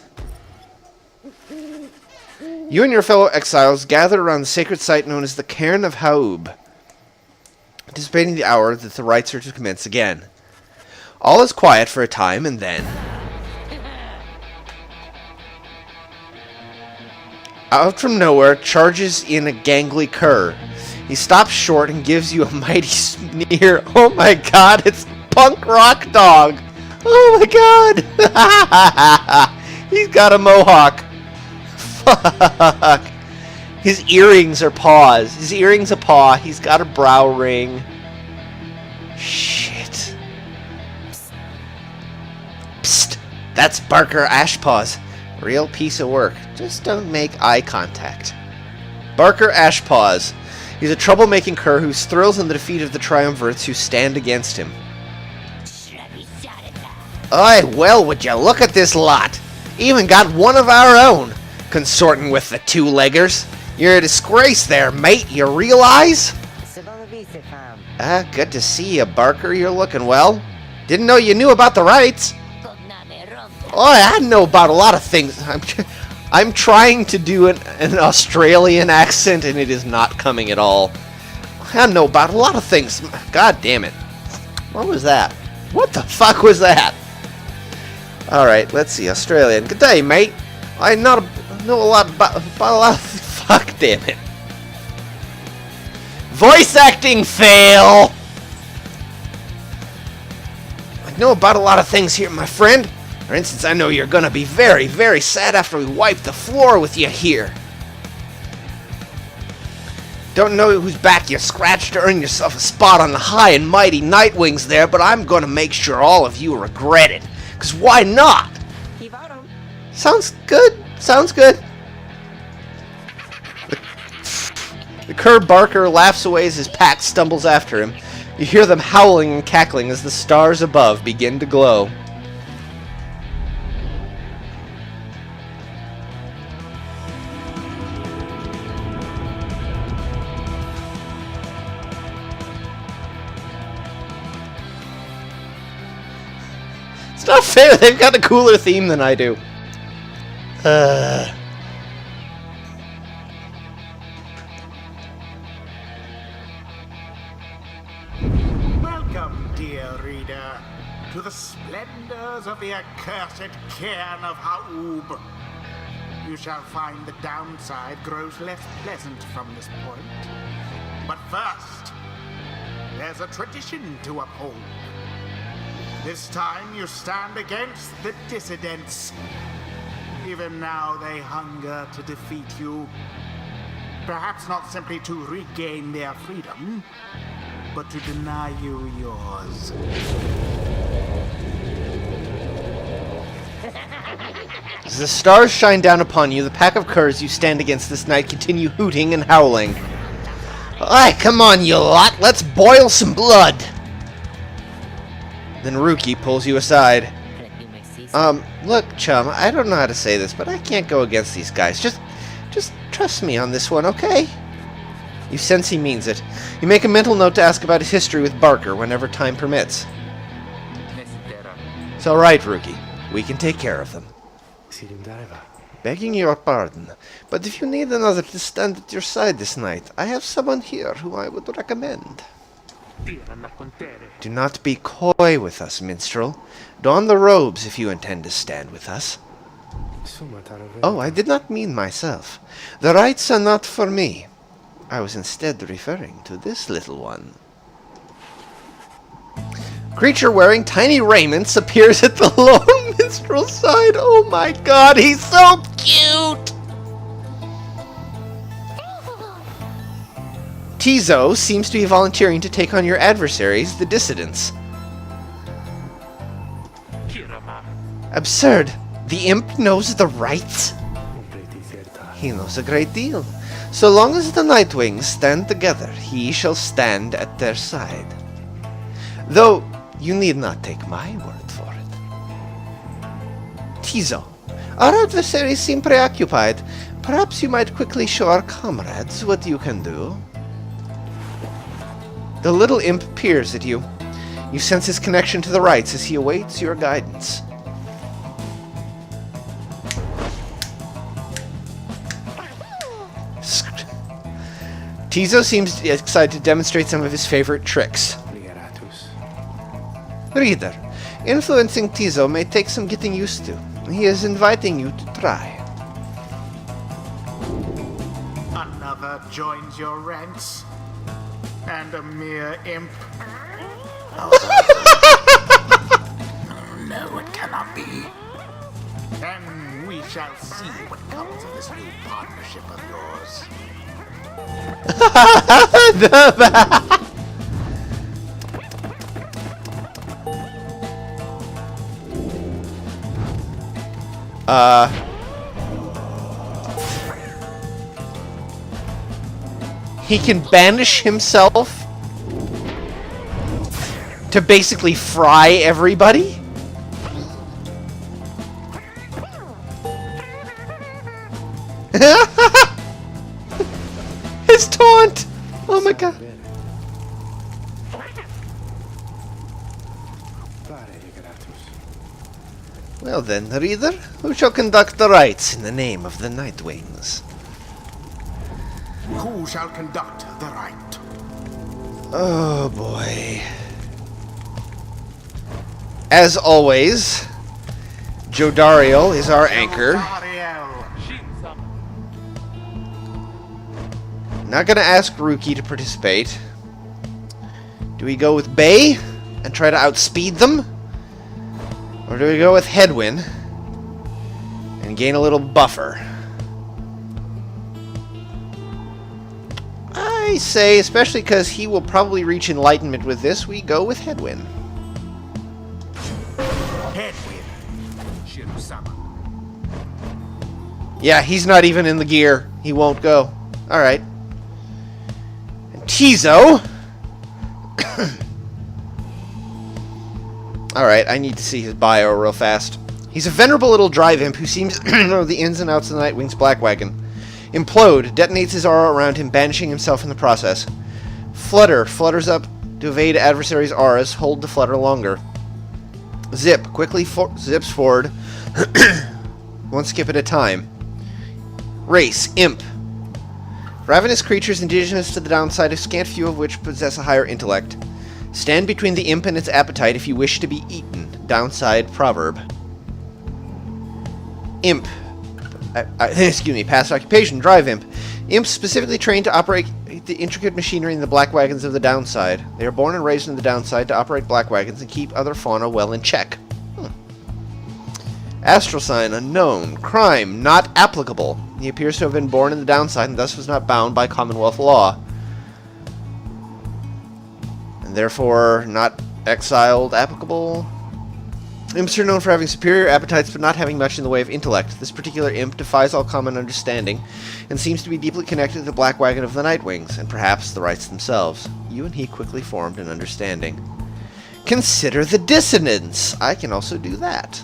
You and your fellow exiles gather around the sacred site known as the Cairn of Haub, anticipating the hour that the rites are to commence again. All is quiet for a time, and then... out from nowhere charges in a gangly cur. He stops short and gives you a mighty sneer. Oh my god, it's Punk Rock Dog! Oh my god! He's got a mohawk. Fuck. His earrings are paws. His earrings a paw. He's got a brow ring. Shit. Psst. That's Barker Ashpaws. Real piece of work. Just don't make eye contact. Barker Ashpaws. He's a troublemaking cur who thrills in the defeat of the triumvirates who stand against him. Aye, well, would you look at this lot? Even got one of our own, consorting with the two-leggers. You're a disgrace there, mate, you realize? Good to see you, Barker. You're looking well. Didn't know you knew about the rites. Oh, I know about a lot of things. I'm trying to do an Australian accent, and it is not coming at all. I know about a lot of things. God damn it. What was that? What the fuck was that? Alright, let's see. Australian. Good day, mate. I'm not know a lot about a lot of... Fuck, damn it. Voice acting fail! I know about a lot of things here, my friend. For instance, I know you're gonna be very, very sad after we wipe the floor with you here. Don't know whose back you scratched to earn yourself a spot on the high and mighty Nightwings there, but I'm gonna make sure all of you regret it. 'Cause why not? Sounds good. Sounds good. The cur barker laughs away as his pack stumbles after him. You hear them howling and cackling as the stars above begin to glow. It's not fair, they've got a cooler theme than I do. Welcome, dear reader, to the splendors of the accursed cairn of Ha'ub. You shall find the downside grows less pleasant from this point. But first, there's a tradition to uphold. This time you stand against the dissidents. Even now they hunger to defeat you. Perhaps not simply to regain their freedom, but to deny you yours. As the stars shine down upon you, the pack of curs you stand against this night continue hooting and howling. Aye, come on, you lot, let's boil some blood! Then Ruki pulls you aside. Look, chum, I don't know how to say this, but I can't go against these guys. Just trust me on this one, okay? You sense he means it. You make a mental note to ask about his history with Barker whenever time permits. It's alright, Ruki. We can take care of them. Begging your pardon, but if you need another to stand at your side this night, I have someone here who I would recommend. Do not be coy with us, minstrel. Don the robes if you intend to stand with us. Oh, I did not mean myself. The rites are not for me. I was instead referring to this little one. Creature wearing tiny raiments appears at the lone minstrel's side. Oh my god, he's so cute! Tizo seems to be volunteering to take on your adversaries, the dissidents. Absurd. The imp knows the rights? He knows a great deal. So long as the Nightwings stand together, he shall stand at their side. Though, you need not take my word for it. Tizo, our adversaries seem preoccupied. Perhaps you might quickly show our comrades what you can do. The little imp peers at you. You sense his connection to the rites as he awaits your guidance. Tizo seems excited to demonstrate some of his favorite tricks. Reader, influencing Tizo may take some getting used to. He is inviting you to try. Another joins your ranks. And a mere imp. No, it cannot be. Then we shall see what comes of this new partnership of yours. He can banish himself to basically fry everybody? His taunt! Oh my god. Well then, reader, who shall conduct the rites in the name of the Nightwings? Who shall conduct the rite? Oh boy. As always, Jodariel is our anchor. Ariel. Not gonna ask Rookie to participate. Do we go with Bay and try to outspeed them? Or do we go with Headwind and gain a little buffer? I say, especially because he will probably reach Enlightenment with this, we go with Headwind. Headwind. Shiru-sama. Yeah, he's not even in the gear. He won't go. Alright. And Tizo. Alright, I need to see his bio real fast. He's a venerable little drive imp who seems to know the ins and outs of the Nightwing's Black Wagon. Implode detonates his aura around him, banishing himself in the process. Flutter flutters up to evade adversaries' auras. Hold to flutter longer. Zip quickly zips forward, one skip at a time. Race imp. Ravenous creatures indigenous to the downside, a scant few of which possess a higher intellect. Stand between the imp and its appetite if you wish to be eaten. Downside proverb. Imp. Excuse me, past occupation, drive imp. Imps specifically trained to operate the intricate machinery in the black wagons of the downside. They are born and raised in the downside to operate black wagons and keep other fauna well in check. Astral sign unknown. Crime not applicable. He appears to have been born in the downside and thus was not bound by Commonwealth law. And therefore not exiled applicable. Imps are known for having superior appetites but not having much in the way of intellect. This particular imp defies all common understanding and seems to be deeply connected to the Black Wagon of the Nightwings, and perhaps the rights themselves. You and he quickly formed an understanding. Consider the dissonance! I can also do that.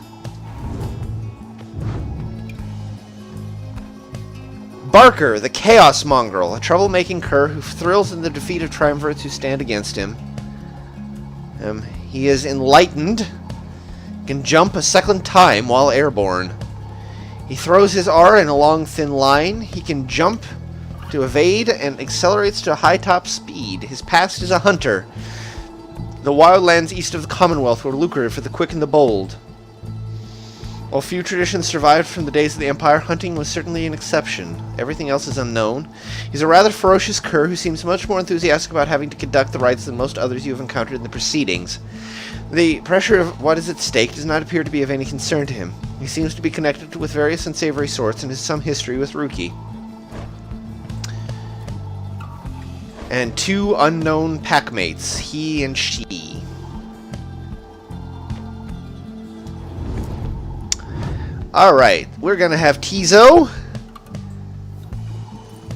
Barker, the Chaos Mongrel, a troublemaking cur who thrills in the defeat of triumvirates who stand against him. He is enlightened. Can jump a second time while airborne. He throws his aura in a long, thin line. He can jump to evade and accelerates to a high top speed. His past is a hunter. The wildlands east of the Commonwealth were lucrative for the quick and the bold. While few traditions survived from the days of the Empire, hunting was certainly an exception. Everything else is unknown. He's a rather ferocious cur who seems much more enthusiastic about having to conduct the rites than most others you have encountered in the proceedings. The pressure of what is at stake does not appear to be of any concern to him. He seems to be connected with various unsavory sorts and has some history with Rookie. And two unknown packmates, he and she. Alright, we're gonna have Tizo.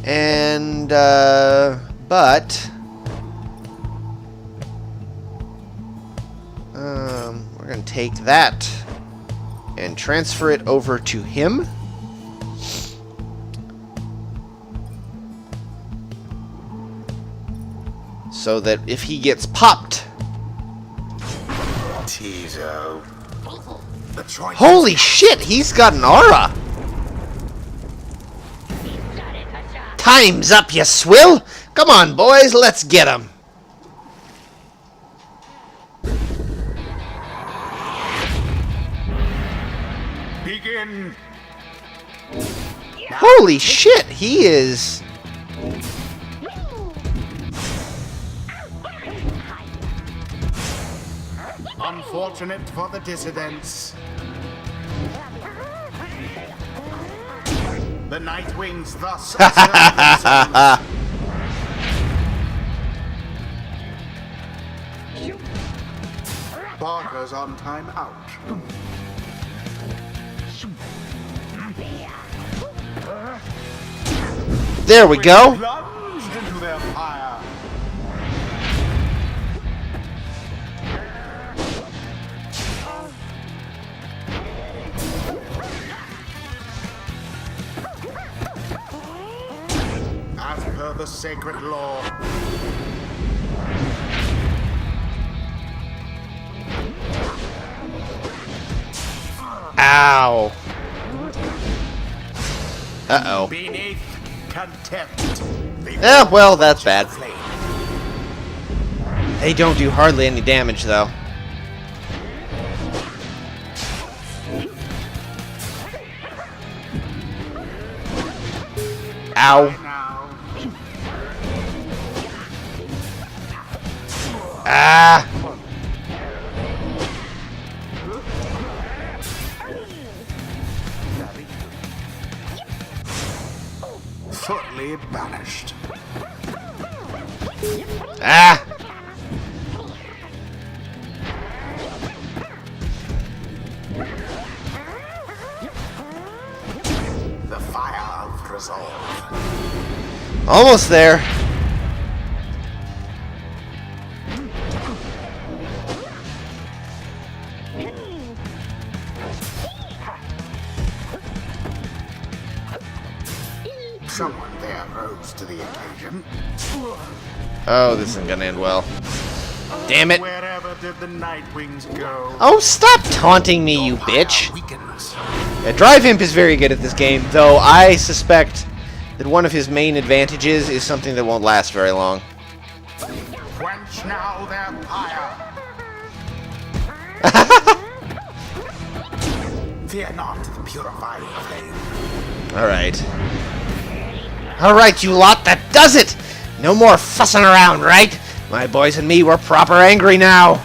And, but... we're going to take that and transfer it over to him. So that if he gets popped... Tizo. Holy shit, he's got an aura! Time's up, you swill! Come on, boys, let's get him! Begin. Holy shit, he is... Unfortunate for the dissidents. The Nightwings thus assert themselves. Barker's on time out. There we go. Plunged into their fire. As per the sacred law. Ow. Uh-oh. Beneath contempt. Yeah, well, that's bad. They don't do hardly any damage, though. Ow. fully banished. Ah! The fire of resolve. Almost there. Someone there rose to the occasion. Oh, this isn't gonna end well. Damn it. Wherever did the Nightwings go? Oh, stop taunting me, you bitch. Weakens. Yeah, Drive Imp is very good at this game, though I suspect that one of his main advantages is something that won't last very long. Quench now their pyre. Fear not the purifying flame. Alright. Alright, you lot, that does it! No more fussing around, right? My boys and me, we're proper angry now.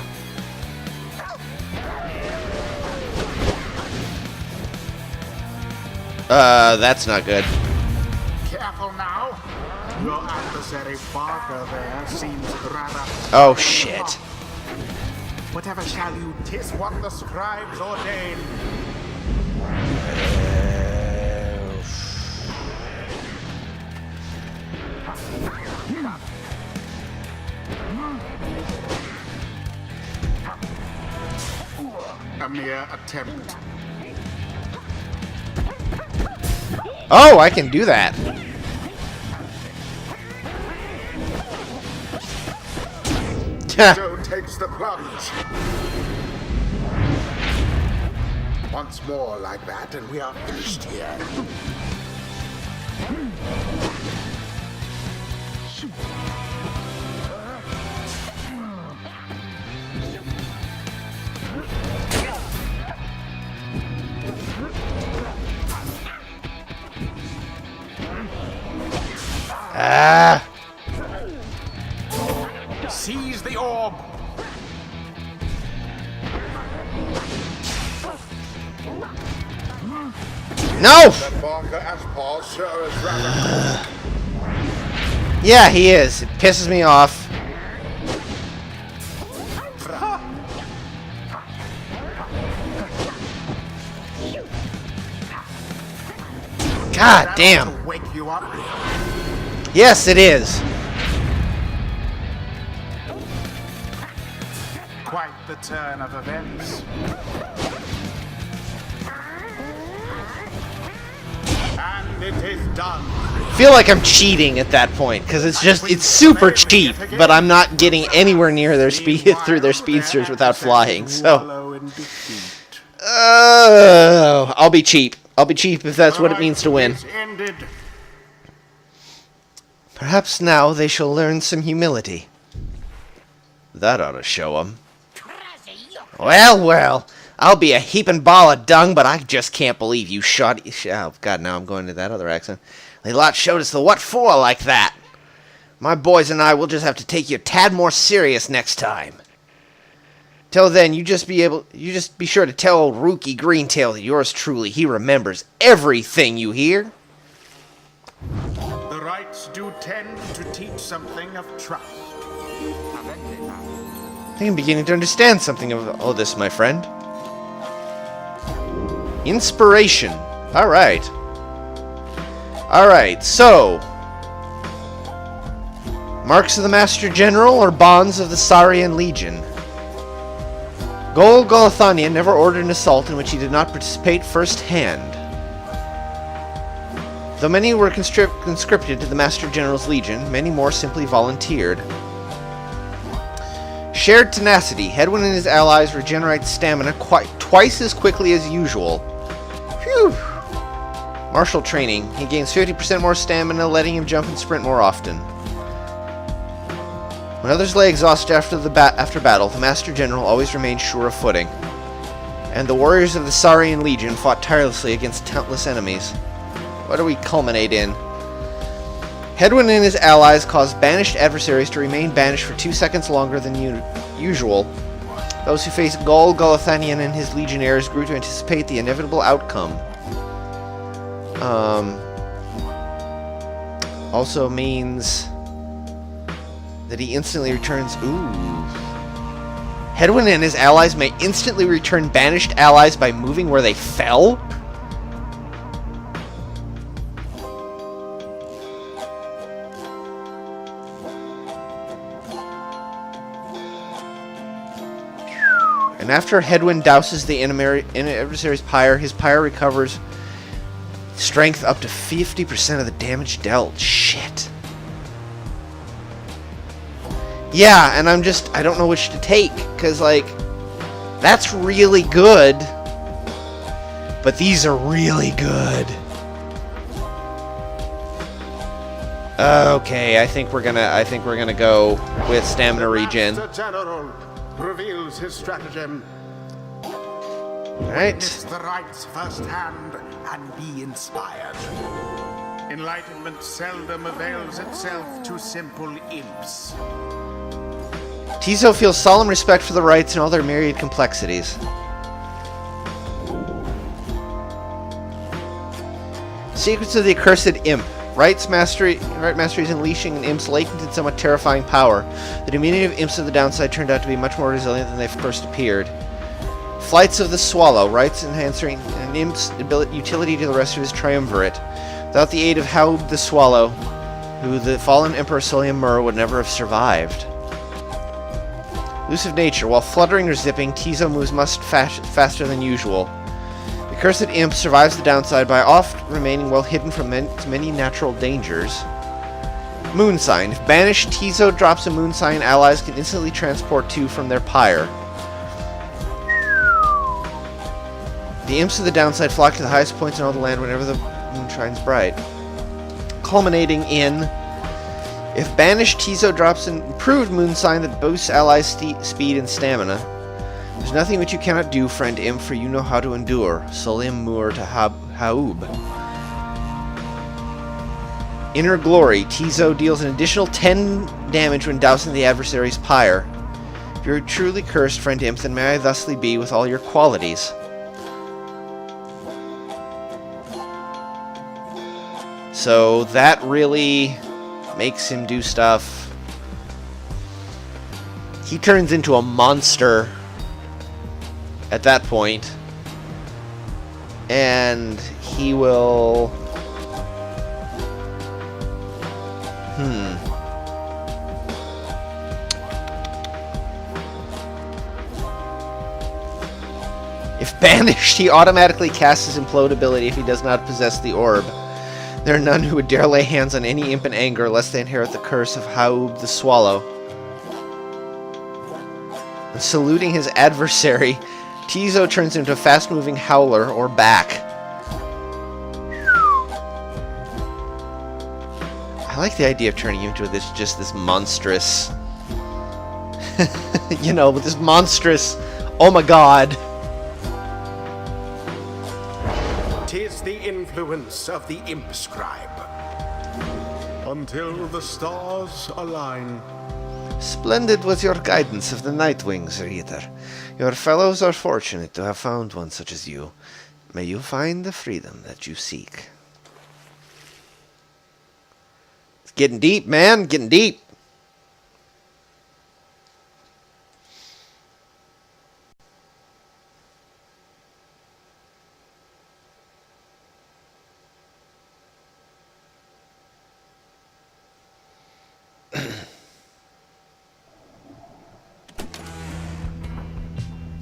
That's not good. Careful now. Your adversary Parker there seems rather... Oh, shit. Whatever shall you, 'tis what the scribes ordain. A mere attempt. Oh, I can do that. Joe takes the plunge. Once more like that, and we are finished here. Ah! Seize the orb. No! That Barker Ashpaw sure is rather... Yeah, he is. It pisses me off. God damn. To wake you up. Yes, it is. Quite the turn of events. And it is done. I feel like I'm cheating at that point because it's super cheap, but I'm not getting anywhere near their speed through their speedsters without flying. So, I'll be cheap. I'll be cheap if that's what it means to win. Perhaps now they shall learn some humility. That ought to show 'em. Well, well, I'll be a heaping ball of dung, but I just can't believe you shot... Oh, God, now I'm going to that other accent. They lot showed us the what for like that. My boys and I will just have to take you a tad more serious next time. Till then, you just be sure to tell old Rookie Greentail that yours truly, he remembers everything you hear. The rites do tend to teach something of trust. I think I'm beginning to understand something of all this, my friend. Inspiration. Alright. Alright, so... Marks of the Master General or Bonds of the Saurian Legion? Gol Golathanian never ordered an assault in which he did not participate firsthand. Though many were conscripted to the Master General's Legion, many more simply volunteered. Shared tenacity. Hedwyn and his allies regenerate stamina twice as quickly as usual. Phew! Martial training. He gains 50% more stamina, letting him jump and sprint more often. When others lay exhausted after battle, the Master General always remained sure of footing. And the warriors of the Saurian Legion fought tirelessly against countless enemies. What do we culminate in? Hedwyn and his allies caused banished adversaries to remain banished for 2 seconds longer than usual. Those who faced Gol Golathanian and his legionnaires grew to anticipate the inevitable outcome. also means that he instantly returns... Ooh. Hedwyn and his allies may instantly return banished allies by moving where they fell? And after Hedwyn douses the adversary's pyre, his pyre recovers strength up to 50% of the damage dealt. Shit. Yeah, and I don't know which to take, because, like, that's really good, but these are really good. Okay, I think we're gonna go with stamina regen. The General reveals his stratagem. Alright. Witness the rites firsthand and be inspired. Enlightenment seldom avails itself to simple imps. Tizo feels solemn respect for the rites and all their myriad complexities. Secrets of the Accursed Imp. Right mastery is unleashing an imp's latent and somewhat terrifying power. The diminutive imps of the downside turned out to be much more resilient than they first appeared. Flights of the Swallow. Rights enhancing an imp's utility to the rest of his triumvirate. Without the aid of Haub the Swallow, who the fallen Emperor Solium Mur would never have survived. Elusive nature. While fluttering or zipping, Tizo moves much faster than usual. The cursed imp survives the downside by oft remaining well hidden from many natural dangers. Moon sign. If banished, Tizo drops a moon sign. Allies can instantly transport two from their pyre. The imps of the downside flock to the highest points in all the land whenever the moon shines bright. Culminating in... If banished, Tizo drops an improved moon sign that boosts allies' speed and stamina. There's nothing which you cannot do, friend imp, for you know how to endure. Solium Mur to Haub. Inner Glory. Tizo deals an additional 10 damage when dousing the adversary's pyre. If you're truly cursed, friend imp, then may I thusly be with all your qualities. So that really makes him do stuff. He turns into a monster at that point, and he will... If banished, he automatically casts his Implode ability if he does not possess the orb. There are none who would dare lay hands on any imp in anger lest they inherit the curse of Haub the Swallow. And saluting his adversary, Tizo turns into a fast-moving howler or back. I like the idea of turning him into this monstrous... you know, with this monstrous... Oh my god! 'Tis the influence of the imp scribe. Until the stars align. Splendid was your guidance of the Nightwings, Reader. Your fellows are fortunate to have found one such as you. May you find the freedom that you seek. It's getting deep, man. Getting deep.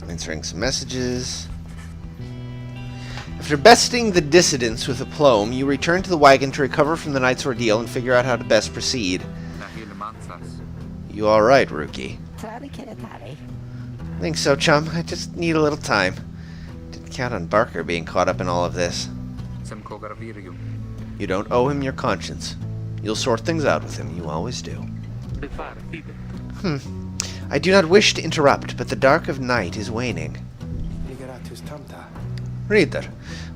Answering some messages. After besting the dissidents with aplomb, you return to the wagon to recover from the night's ordeal and figure out how to best proceed. You alright, Rookie? Think so, chum. I just need a little time. Didn't count on Barker being caught up in all of this. You don't owe him your conscience. You'll sort things out with him. You always do. I do not wish to interrupt, but the dark of night is waning. Reader,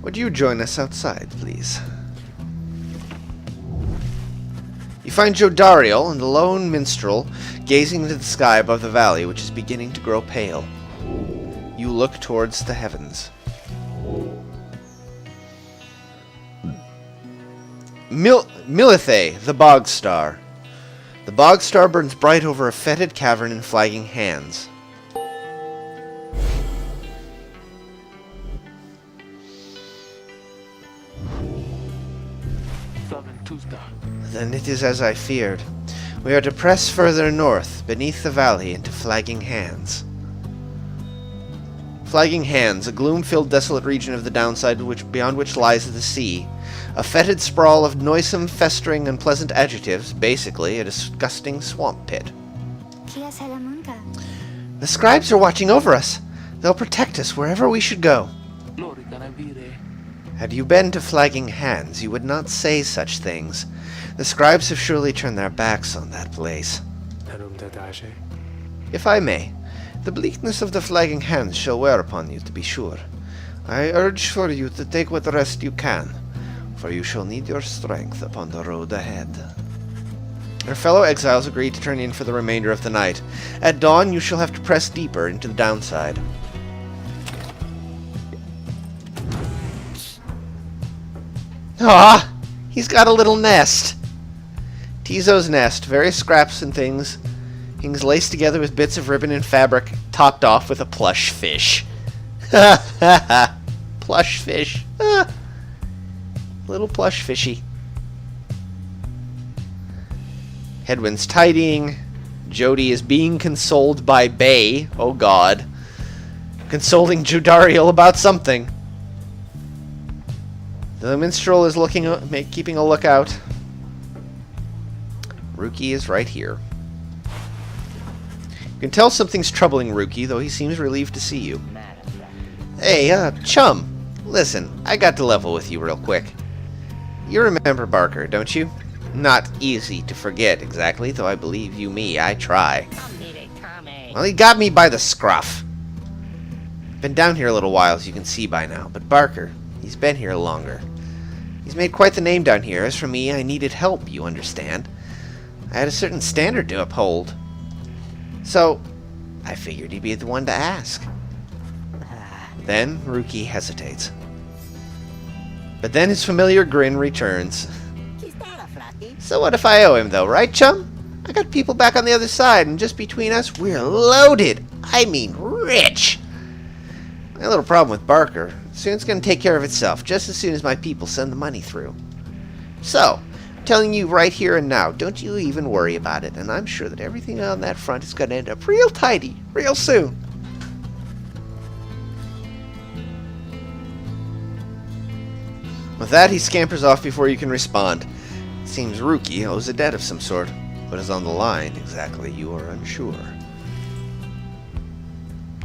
would you join us outside, please? You find Jodariel and the lone minstrel gazing into the sky above the valley, which is beginning to grow pale. You look towards the heavens. Milithe, the bog star. The bog star burns bright over a fetid cavern in flagging hands. Then it is as I feared. We are to press further north, beneath the valley, into Flagging Hands. Flagging Hands, a gloom-filled, desolate region of the downside beyond which lies the sea. A fetid sprawl of noisome, festering, unpleasant adjectives, basically a disgusting swamp pit. The scribes are watching over us. They'll protect us wherever we should go. Had you been to Flagging Hands, you would not say such things. The scribes have surely turned their backs on that place. If I may, the bleakness of the Flagging Hands shall wear upon you, to be sure. I urge for you to take what rest you can, for you shall need your strength upon the road ahead. Our fellow exiles agreed to turn in for the remainder of the night. At dawn, you shall have to press deeper into the downside. Ah, he's got a little nest. Tizo's nest, various scraps and things laced together with bits of ribbon and fabric, topped off with a plush fish. Ha ha ha! Plush fish. Ah. Little plush fishy. Hedwin's tidying. Jody is being consoled by Bay. Oh god. Consoling Judariel about something. The minstrel is keeping a lookout. Ruki is right here. You can tell something's troubling Ruki, though he seems relieved to see you. Hey, chum. Listen, I got to level with you real quick. You remember Barker, don't you? Not easy to forget exactly, though I believe you me, I try. Well, he got me by the scruff. Been down here a little while, as you can see by now, but Barker, he's been here longer. He's made quite the name down here. As for me, I needed help, you understand. I had a certain standard to uphold. So, I figured he'd be the one to ask. Then, Ruki hesitates. But then his familiar grin returns. So what if I owe him, though, right, chum? I got people back on the other side, and just between us, we're loaded. I mean, rich. My little problem with Barker. Soon it's going to take care of itself, just as soon as my people send the money through. So, I'm telling you right here and now, don't you even worry about it, and I'm sure that everything on that front is going to end up real tidy, real soon. With that, he scampers off before you can respond. It seems Ruki owes a debt of some sort. What is on the line, exactly, you are unsure.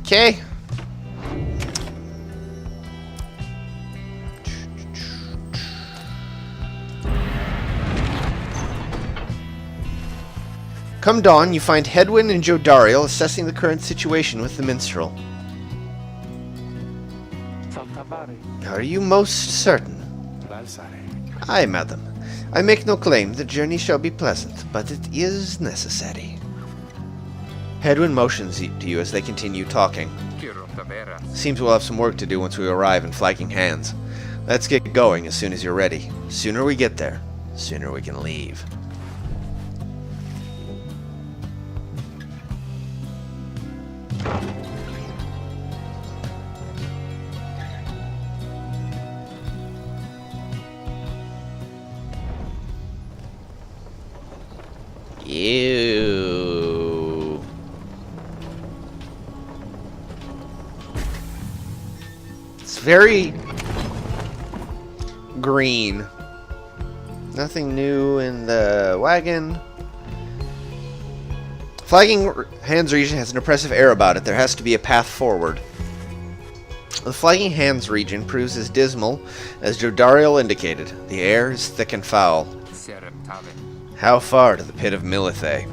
Okay. Come dawn, you find Hedwin and Jodariel assessing the current situation with the minstrel. Are you most certain? Aye, madam. I make no claim the journey shall be pleasant, but it is necessary. Hedwin motions to you as they continue talking. Seems we'll have some work to do once we arrive in Flagging Hands. Let's get going as soon as you're ready. Sooner we get there, sooner we can leave. Ew. It's very green. Nothing new in the wagon. Flagging Hands region has an oppressive air about it. There has to be a path forward. The Flagging Hands region proves as dismal as Jodariel indicated. The air is thick and foul. How far to the pit of Milithe?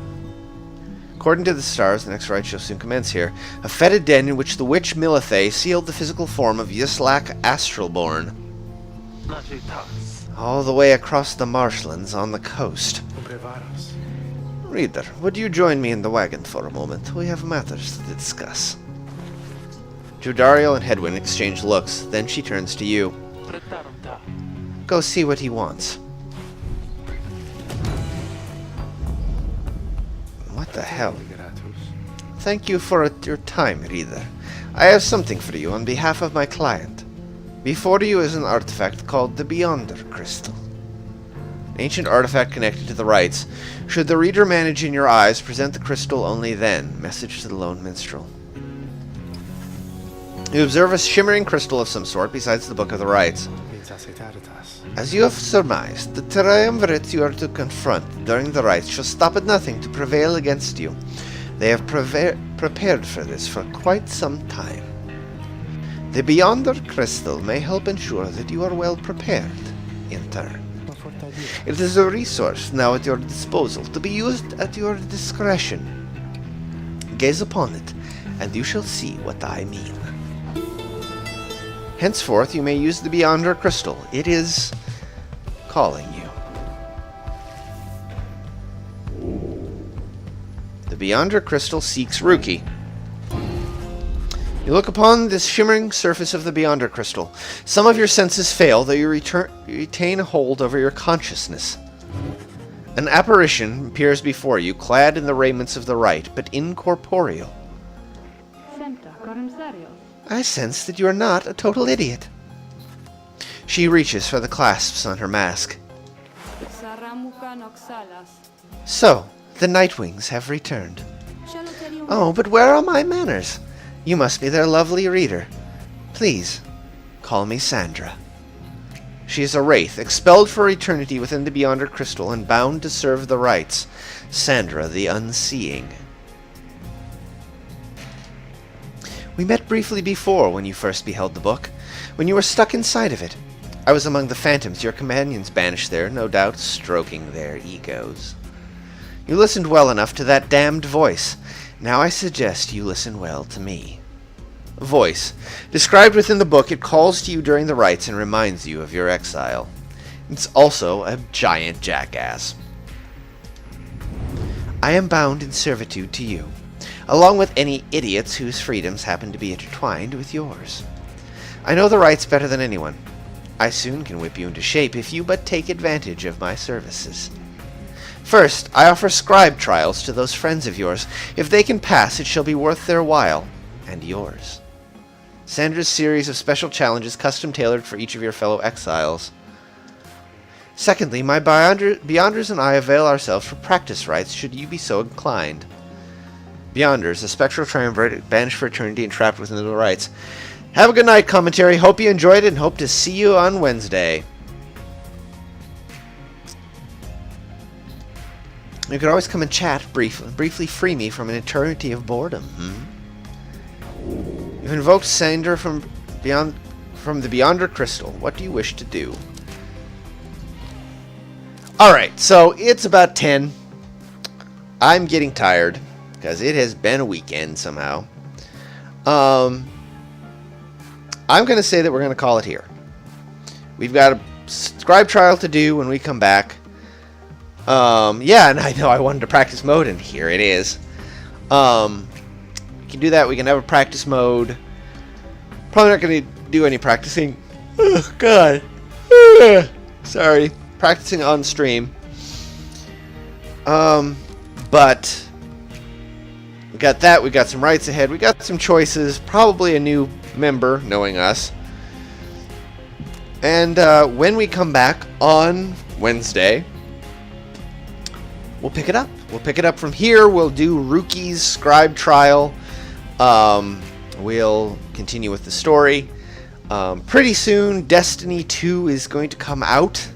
According to the stars, the next rite shall soon commence here. A fetid den in which the witch Milithe sealed the physical form of Yislak Astralborn. All the way across the marshlands on the coast. Reader, would you join me in the wagon for a moment? We have matters to discuss. Jodariel and Hedwin exchange looks, then she turns to you. Go see what he wants. hell. Thank you for your time, reader. I have something for you on behalf of my client. Before you is an artifact called the Beyonder Crystal. An ancient artifact connected to the rites. Should the reader manage in your eyes, present the crystal only then. Message to the lone minstrel. You observe a shimmering crystal of some sort besides the Book of the Rites. As you have surmised, the triumvirate you are to confront during the rites shall stop at nothing to prevail against you. They have prepared for this for quite some time. The Beyonder Crystal may help ensure that you are well prepared in turn. It is a resource now at your disposal to be used at your discretion. Gaze upon it, and you shall see what I mean. Henceforth, you may use the Beyonder Crystal. It is calling you. The Beyonder Crystal seeks Ruki. You look upon this shimmering surface of the Beyonder Crystal. Some of your senses fail, though you retain a hold over your consciousness. An apparition appears before you, clad in the raiments of the rite, but incorporeal. I sense that you are not a total idiot. She reaches for the clasps on her mask. So, the Nightwings have returned. Oh, but where are my manners? You must be their lovely reader. Please, call me Sandra. She is a wraith, expelled for eternity within the Beyonder Crystal and bound to serve the rites. Sandra the Unseeing. We met briefly before when you first beheld the book, when you were stuck inside of it. I was among the phantoms your companions banished there, no doubt stroking their egos. You listened well enough to that damned voice. Now I suggest you listen well to me. Voice. Described within the book, it calls to you during the rites and reminds you of your exile. It's also a giant jackass. I am bound in servitude to you, along with any idiots whose freedoms happen to be intertwined with yours. I know the rites better than anyone. I soon can whip you into shape if you but take advantage of my services. First, I offer scribe trials to those friends of yours. If they can pass, it shall be worth their while, and yours. Sandra's series of special challenges custom-tailored for each of your fellow exiles. Secondly, my Beyonders and I avail ourselves for practice rites should you be so inclined. Beyonders, a spectral triumvirate banished for eternity and trapped within the rites. Have a good night, commentary. Hope you enjoyed it and hope to see you on Wednesday. You could always come and chat briefly free me from an eternity of boredom. You've invoked Sandra from the Beyonder Crystal. What do you wish to do? Alright, so it's about 10. I'm getting tired, because it has been a weekend somehow. I'm going to say that we're going to call it here. We've got a scribe trial to do when we come back. Yeah, and I know I wanted to practice mode, and here it is. We can do that. We can have a practice mode. Probably not going to do any practicing. Oh, God. Sorry. Practicing on stream. But we got that. We got some rights ahead. We got some choices. Probably a new member, knowing us. And when we come back on Wednesday, we'll pick it up. We'll pick it up from here. We'll do Ruki's scribe trial. We'll continue with the story. Pretty soon, Destiny 2 is going to come out.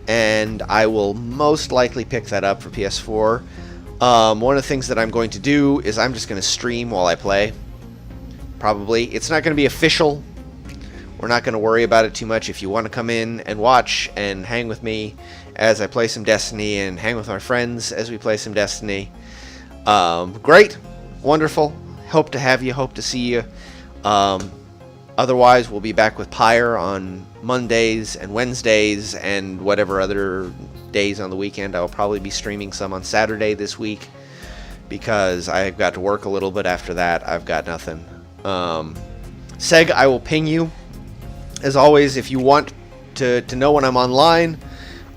And I will most likely pick that up for PS4. One of the things that I'm going to do is I'm just going to stream while I play. Probably. It's not going to be official. We're not going to worry about it too much. If you want to come in and watch and hang with me as I play some Destiny and hang with my friends as we play some Destiny, great. Wonderful. Hope to have you. Hope to see you. Otherwise, we'll be back with Pyre on Mondays and Wednesdays and whatever other days on the weekend. I'll probably be streaming some on Saturday this week because I've got to work a little bit after that. I've got nothing. Seg, I will ping you. As always, if you want to know when I'm online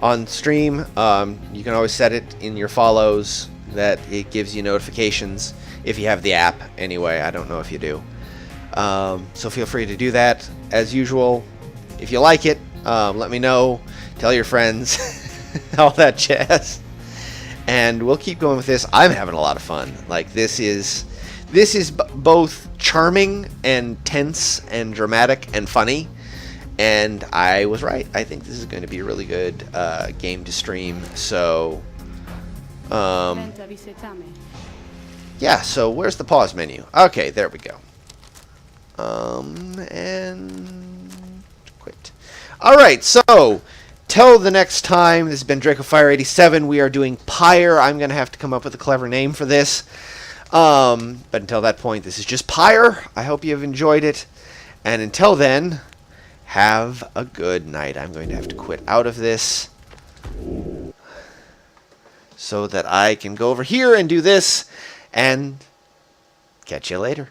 on stream, you can always set it in your follows that it gives you notifications if you have the app. Anyway, I don't know if you do. So feel free to do that. As usual, if you like it, let me know. Tell your friends. All that jazz. And we'll keep going with this. I'm having a lot of fun. Like, this is both charming and tense and dramatic and funny. And I was right. I think this is going to be a really good game to stream. So, yeah, so where's the pause menu? Okay, there we go. And quit. Alright, so till the next time, this has been DracoFire87. We are doing Pyre. I'm going to have to come up with a clever name for this. But until that point, this is just Pyre. I hope you have enjoyed it. And until then, have a good night. I'm going to have to quit out of this so that I can go over here and do this and catch you later.